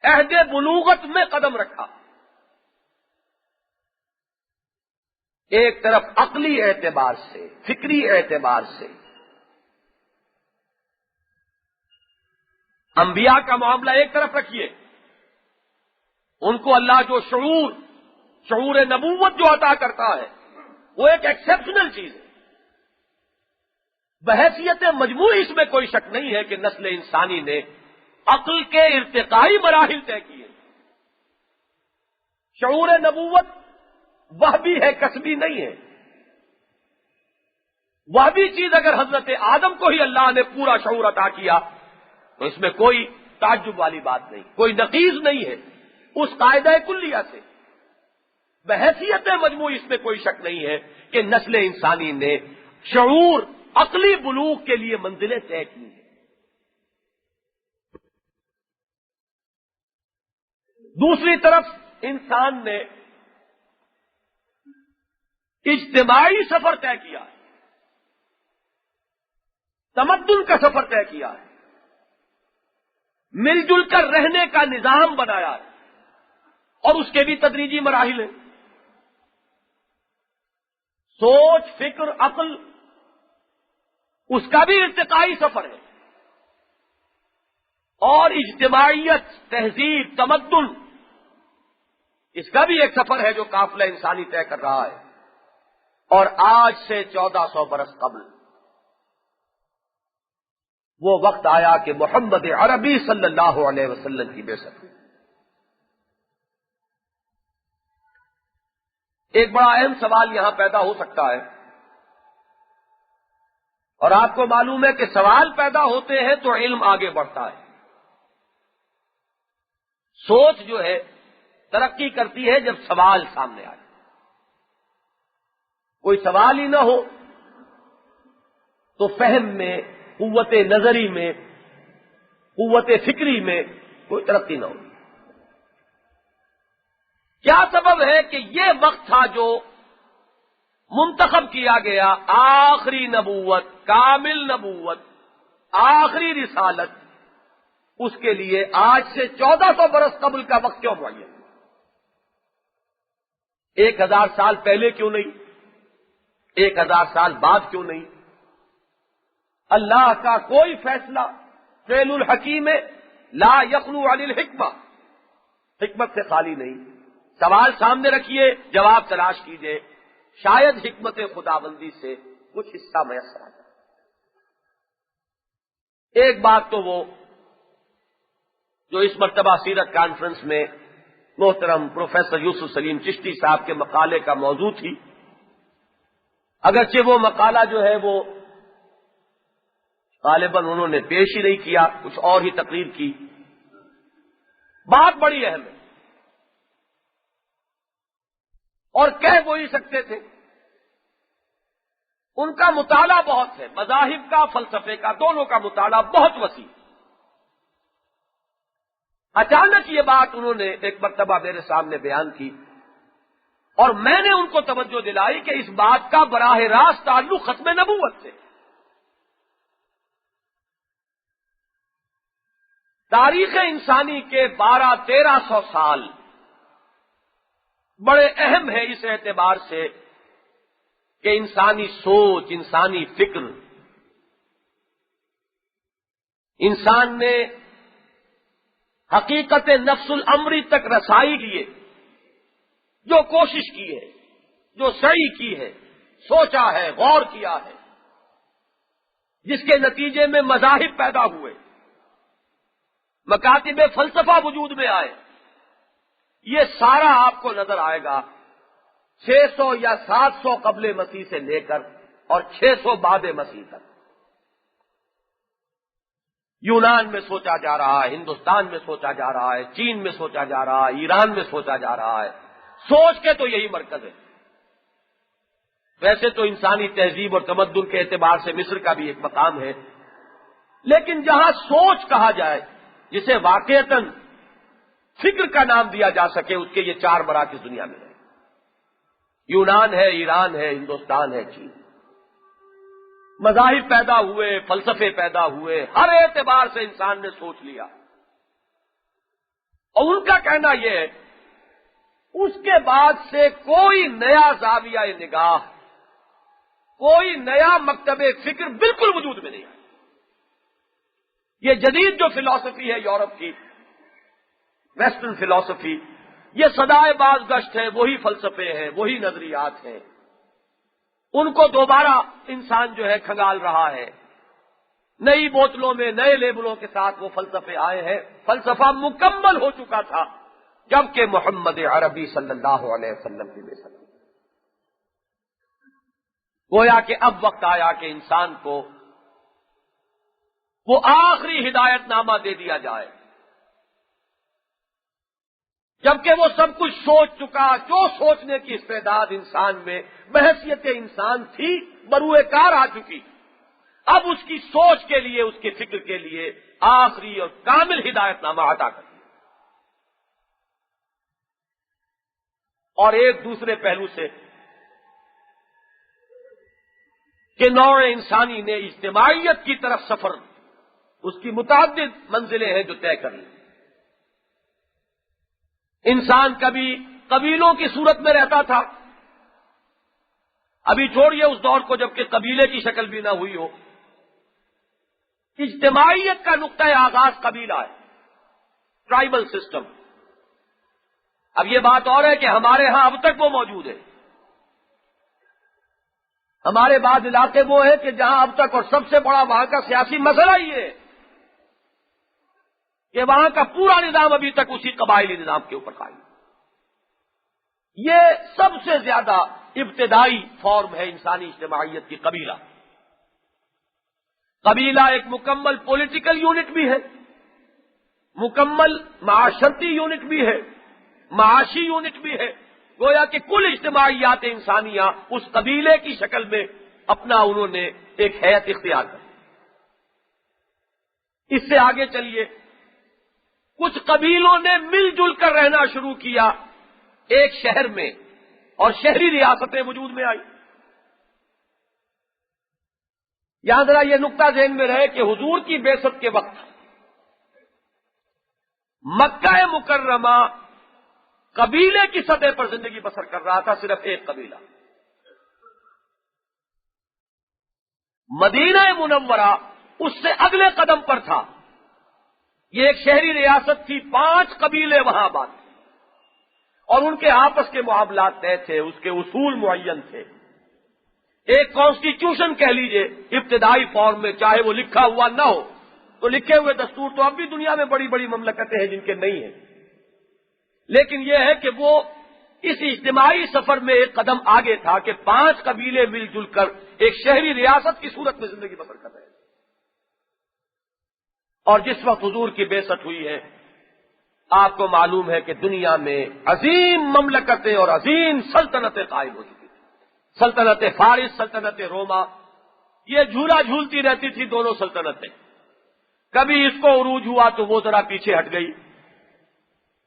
عہد بلوغت میں قدم رکھا. ایک طرف عقلی اعتبار سے، فکری اعتبار سے انبیاء کا معاملہ ایک طرف رکھیے، ان کو اللہ جو شعور نبوت جو عطا کرتا ہے وہ ایک ایکسپشنل چیز ہے۔ بحیثیت مجموعی اس میں کوئی شک نہیں ہے کہ نسل انسانی نے عقل کے ارتقائی مراحل طے کیے۔ شعور نبوت وہ بھی ہے، کسبی نہیں ہے۔ وہ بھی چیز اگر حضرت آدم کو ہی اللہ نے پورا شعور عطا کیا تو اس میں کوئی تعجب والی بات نہیں، کوئی نقیض نہیں ہے اس قاعدہ کلیہ سے۔ بحیثیت مجموعی اس میں کوئی شک نہیں ہے کہ نسل انسانی نے شعور، عقلی بلوغ کے لیے منزلیں طے کی ہیں۔ دوسری طرف انسان نے اجتماعی سفر طے کیا ہے، تمدن کا سفر طے کیا ہے، مل جل کر رہنے کا نظام بنایا ہے، اور اس کے بھی تدریجی مراحل ہیں۔ سوچ، فکر، عقل، اس کا بھی ارتقائی سفر ہے، اور اجتماعیت، تہذیب، تمدن، اس کا بھی ایک سفر ہے جو قافلہ انسانی طے کر رہا ہے۔ اور آج سے 1400 برس قبل وہ وقت آیا کہ محمد عربی صلی اللہ علیہ وسلم کی بعثت ہوئی۔ ایک بڑا اہم سوال یہاں پیدا ہو سکتا ہے، اور آپ کو معلوم ہے کہ سوال پیدا ہوتے ہیں تو علم آگے بڑھتا ہے۔ سوچ جو ہے ترقی کرتی ہے جب سوال سامنے آئے۔ کوئی سوال ہی نہ ہو تو فہم میں، قوت نظری میں، قوت فکری میں کوئی ترقی نہ ہو۔ کیا سبب ہے کہ یہ وقت تھا جو منتخب کیا گیا، آخری نبوت، کامل نبوت، آخری رسالت، اس کے لیے آج سے 1400 برس قبل کا وقت کیوں معین؟ 1000 سال پہلے کیوں نہیں؟ 1000 سال بعد کیوں نہیں؟ اللہ کا کوئی فیصلہ فعل الحکیم لا یخلو عن الحکمہ، حکمت سے خالی نہیں۔ سوال سامنے رکھیے، جواب تلاش کیجئے، شاید حکمت خداوندی سے کچھ حصہ میسر آ جائے۔ ایک بات تو وہ جو اس مرتبہ سیرت کانفرنس میں محترم پروفیسر یوسف سلیم چشتی صاحب کے مقالے کا موضوع تھی، اگرچہ وہ مقالہ جو ہے وہ غالباً انہوں نے پیش ہی نہیں کیا، کچھ اور ہی تقریر کی، بات بڑی اہم ہے اور کہہ وہی سکتے تھے۔ ان کا مطالعہ بہت ہے، مذاہب کا، فلسفے کا، دونوں کا مطالعہ بہت وسیع۔ اچانک یہ بات انہوں نے ایک مرتبہ میرے سامنے بیان کی، اور میں نے ان کو توجہ دلائی کہ اس بات کا براہ راست تعلق ختم نبوت سے۔ تاریخ انسانی کے 1200-1300 سال بڑے اہم ہیں اس اعتبار سے کہ انسانی سوچ، انسانی فکر، انسان نے حقیقت نفس الامری تک رسائی لیے جو کوشش کی ہے، جو سعی کی ہے، سوچا ہے، غور کیا ہے، جس کے نتیجے میں مذاہب پیدا ہوئے، مکاتب فلسفہ وجود میں آئے، یہ سارا آپ کو نظر آئے گا 600 یا 700 قبل مسیح سے لے کر اور 600 بعد مسیح تک۔ یونان میں سوچا جا رہا ہے، ہندوستان میں سوچا جا رہا ہے، چین میں سوچا جا رہا ہے، ایران میں سوچا جا رہا ہے۔ سوچ کے تو یہی مرکز ہے۔ ویسے تو انسانی تہذیب اور تمدن کے اعتبار سے مصر کا بھی ایک مقام ہے، لیکن جہاں سوچ کہا جائے، جسے واقعتاً فکر کا نام دیا جا سکے، اس کے یہ 4 مراکز دنیا میں ہیں۔ یونان ہے، ایران ہے، ہندوستان ہے، چین۔ مذاہب پیدا ہوئے، فلسفے پیدا ہوئے، ہر اعتبار سے انسان نے سوچ لیا، اور ان کا کہنا یہ ہے اس اس کے بعد سے کوئی نیا زاویہ نگاہ، کوئی نیا مکتب فکر بالکل وجود میں نہیں آیا۔ یہ جدید جو فلسفی ہے یورپ کی، ویسٹرن فلسفی، یہ سدائے باز گشت ہے، وہی فلسفے ہیں، وہی نظریات ہیں، ان کو دوبارہ انسان جو ہے کھنگال رہا ہے۔ نئی بوتلوں میں نئے لیبلوں کے ساتھ وہ فلسفے آئے ہیں۔ فلسفہ مکمل ہو چکا تھا جبکہ محمد عربی صلی اللہ علیہ وسلم کی بے سلام، گویا کہ اب وقت آیا کہ انسان کو وہ آخری ہدایت نامہ دے دیا جائے، جبکہ وہ سب کچھ سوچ چکا، جو سوچنے کی استعداد انسان میں بحیثیت انسان تھی بروئے کار آ چکی۔ اب اس کی سوچ کے لیے، اس کے فکر کے لیے آخری اور کامل ہدایت نامہ عطا کر دیا۔ اور ایک دوسرے پہلو سے کہ نوع انسانی نے اجتماعیت کی طرف سفر، اس کی متعدد منزلیں ہیں جو طے کر لی۔ انسان کبھی قبیلوں کی صورت میں رہتا تھا، ابھی چھوڑیے اس دور کو جبکہ قبیلے کی شکل بھی نہ ہوئی ہو۔ اجتماعیت کا نقطۂ آغاز قبیلہ ہے، ٹرائبل سسٹم۔ اب یہ بات اور ہے کہ ہمارے ہاں اب تک وہ موجود ہے۔ ہمارے بعض علاقے وہ ہیں کہ جہاں اب تک، اور سب سے بڑا وہاں کا سیاسی مسئلہ یہ ہے کہ وہاں کا پورا نظام ابھی تک اسی قبائلی نظام کے اوپر قائم ہے۔ یہ سب سے زیادہ ابتدائی فارم ہے انسانی اجتماعیت کی، قبیلہ۔ قبیلہ ایک مکمل پولیٹیکل یونٹ بھی ہے، مکمل معاشرتی یونٹ بھی ہے، معاشی یونٹ بھی ہے۔ گویا کہ کل اجتماعیات انسانیہ اس قبیلے کی شکل میں اپنا انہوں نے ایک حیت اختیار کر۔ اس سے آگے چلیے، کچھ قبیلوں نے مل جل کر رہنا شروع کیا ایک شہر میں، اور شہری ریاستیں وجود میں آئی۔ یہاں ذرا یہ نقطہ ذہن میں رہے کہ حضور کی بعثت کے وقت مکہ مکرمہ قبیلے کی سطح پر زندگی بسر کر رہا تھا، صرف ایک قبیلہ۔ مدینہ منورہ اس سے اگلے قدم پر تھا، یہ ایک شہری ریاست تھی، 5 قبیلے وہاں آباد تھے، اور ان کے آپس کے معاملات طے تھے، اس کے اصول معین تھے۔ ایک کانسٹیٹیوشن کہہ لیجئے ابتدائی فارم میں، چاہے وہ لکھا ہوا نہ ہو، تو لکھے ہوئے دستور تو اب بھی دنیا میں بڑی بڑی مملکتیں ہیں جن کے نہیں ہیں، لیکن یہ ہے کہ وہ اس اجتماعی سفر میں ایک قدم آگے تھا کہ 5 قبیلے مل جل کر ایک شہری ریاست کی صورت میں زندگی بسر کر رہے ہیں۔ اور جس وقت حضور کی بعثت ہوئی ہے، آپ کو معلوم ہے کہ دنیا میں عظیم مملکتیں اور عظیم سلطنتیں قائم ہو چکی تھیں۔ سلطنت فارس، سلطنت روما، یہ جھولا جھولتی رہتی تھی دونوں سلطنتیں۔ کبھی اس کو عروج ہوا تو وہ ذرا پیچھے ہٹ گئی۔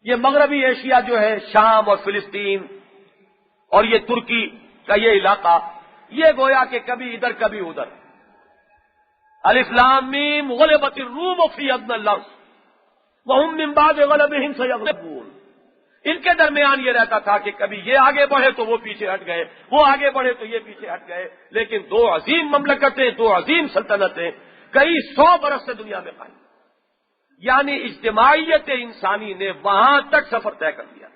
یہ مغربی ایشیا جو ہے، شام اور فلسطین اور یہ ترکی کا یہ علاقہ، یہ گویا کہ کبھی ادھر کبھی ادھر۔ الف لام میم غلبت الروم فی ادنى الارض وهم من بعد غلبهم سيغلبون۔ ان کے درمیان یہ رہتا تھا کہ کبھی یہ آگے بڑھے تو وہ پیچھے ہٹ گئے، وہ آگے بڑھے تو یہ پیچھے ہٹ گئے، لیکن 2 عظیم مملکتیں، 2 عظیم سلطنتیں کئی 100 برس سے دنیا میں قائم، یعنی اجتماعیت انسانی نے وہاں تک سفر طے کر دیا۔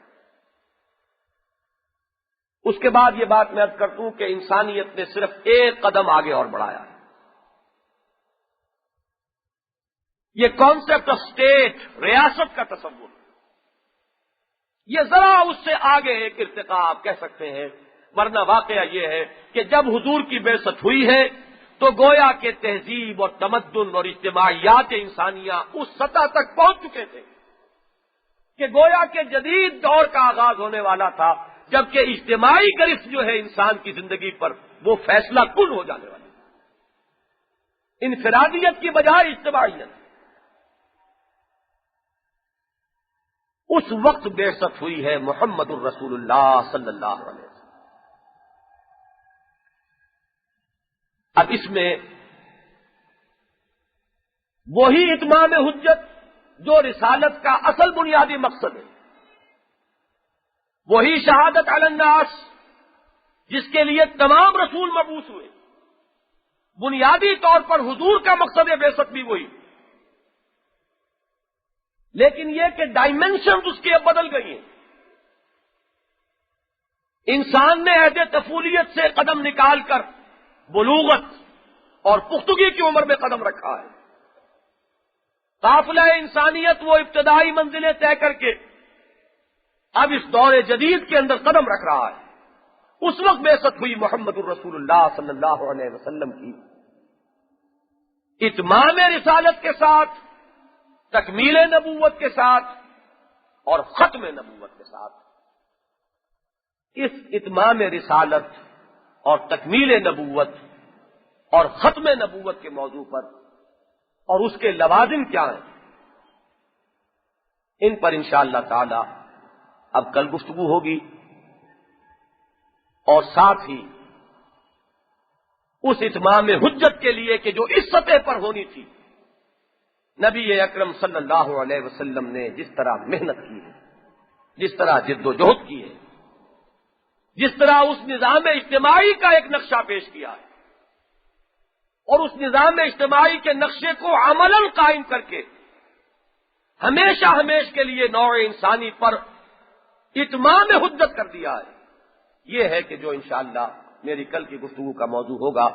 اس کے بعد یہ بات میں عرض کرتا ہوں کہ انسانیت نے صرف ایک قدم آگے اور بڑھایا ہے۔ یہ کانسیپٹ آف اسٹیٹ، ریاست کا تصور، یہ ذرا اس سے آگے ایک ارتقاء آپ کہہ سکتے ہیں، ورنہ واقعہ یہ ہے کہ جب حضور کی بعثت ہوئی ہے تو گویا کہ تہذیب اور تمدن اور اجتماعیات انسانیہ اس سطح تک پہنچ چکے تھے کہ گویا کہ جدید دور کا آغاز ہونے والا تھا، جبکہ اجتماعی گرفت جو ہے انسان کی زندگی پر وہ فیصلہ کن ہو جانے والی، انفرادیت کی بجائے اجتماعیت۔ اس وقت بعثت ہوئی ہے محمد الرسول اللہ صلی اللہ علیہ وسلم۔ اب اس میں وہی اتمام حجت جو رسالت کا اصل بنیادی مقصد ہے، وہی شہادت علی الناس جس کے لیے تمام رسول مبعوث ہوئے، بنیادی طور پر حضور کا مقصد بعثت بھی وہی، لیکن یہ کہ ڈائمینشنز اس کے اب بدل گئی ہیں۔ انسان نے عہد طفولیت سے قدم نکال کر بلوغت اور پختگی کی عمر میں قدم رکھا ہے۔ قافلہ انسانیت وہ ابتدائی منزلیں طے کر کے اب اس دور جدید کے اندر قدم رکھ رہا ہے۔ اس وقت بعثت ہوئی محمد الرسول اللہ صلی اللہ علیہ وسلم کی، اتمام رسالت کے ساتھ، تکمیل نبوت کے ساتھ اور ختم نبوت کے ساتھ۔ اس اتمام رسالت اور تکمیل نبوت اور ختم نبوت کے موضوع پر اور اس کے لوازم کیا ہیں، ان پر انشاءاللہ تعالی اب کل گفتگو ہوگی، اور ساتھ ہی اس اتمام حجت کے لیے کہ جو اس سطح پر ہونی تھی، نبی اکرم صلی اللہ علیہ وسلم نے جس طرح محنت کی ہے، جس طرح جد و جہد کی ہے، جس طرح اس نظام اجتماعی کا ایک نقشہ پیش کیا ہے، اور اس نظام اجتماعی کے نقشے کو عملاً قائم کر کے ہمیشہ کے لیے نوع انسانی پر اتمام حجت کر دیا ہے، یہ ہے کہ جو انشاءاللہ میری کل کی گفتگو کا موضوع ہوگا۔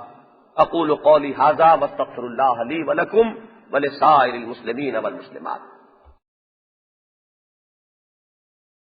اقول قولی ھذا واستغفر اللہ لی ولکم ولسائر المسلمین والمسلمات۔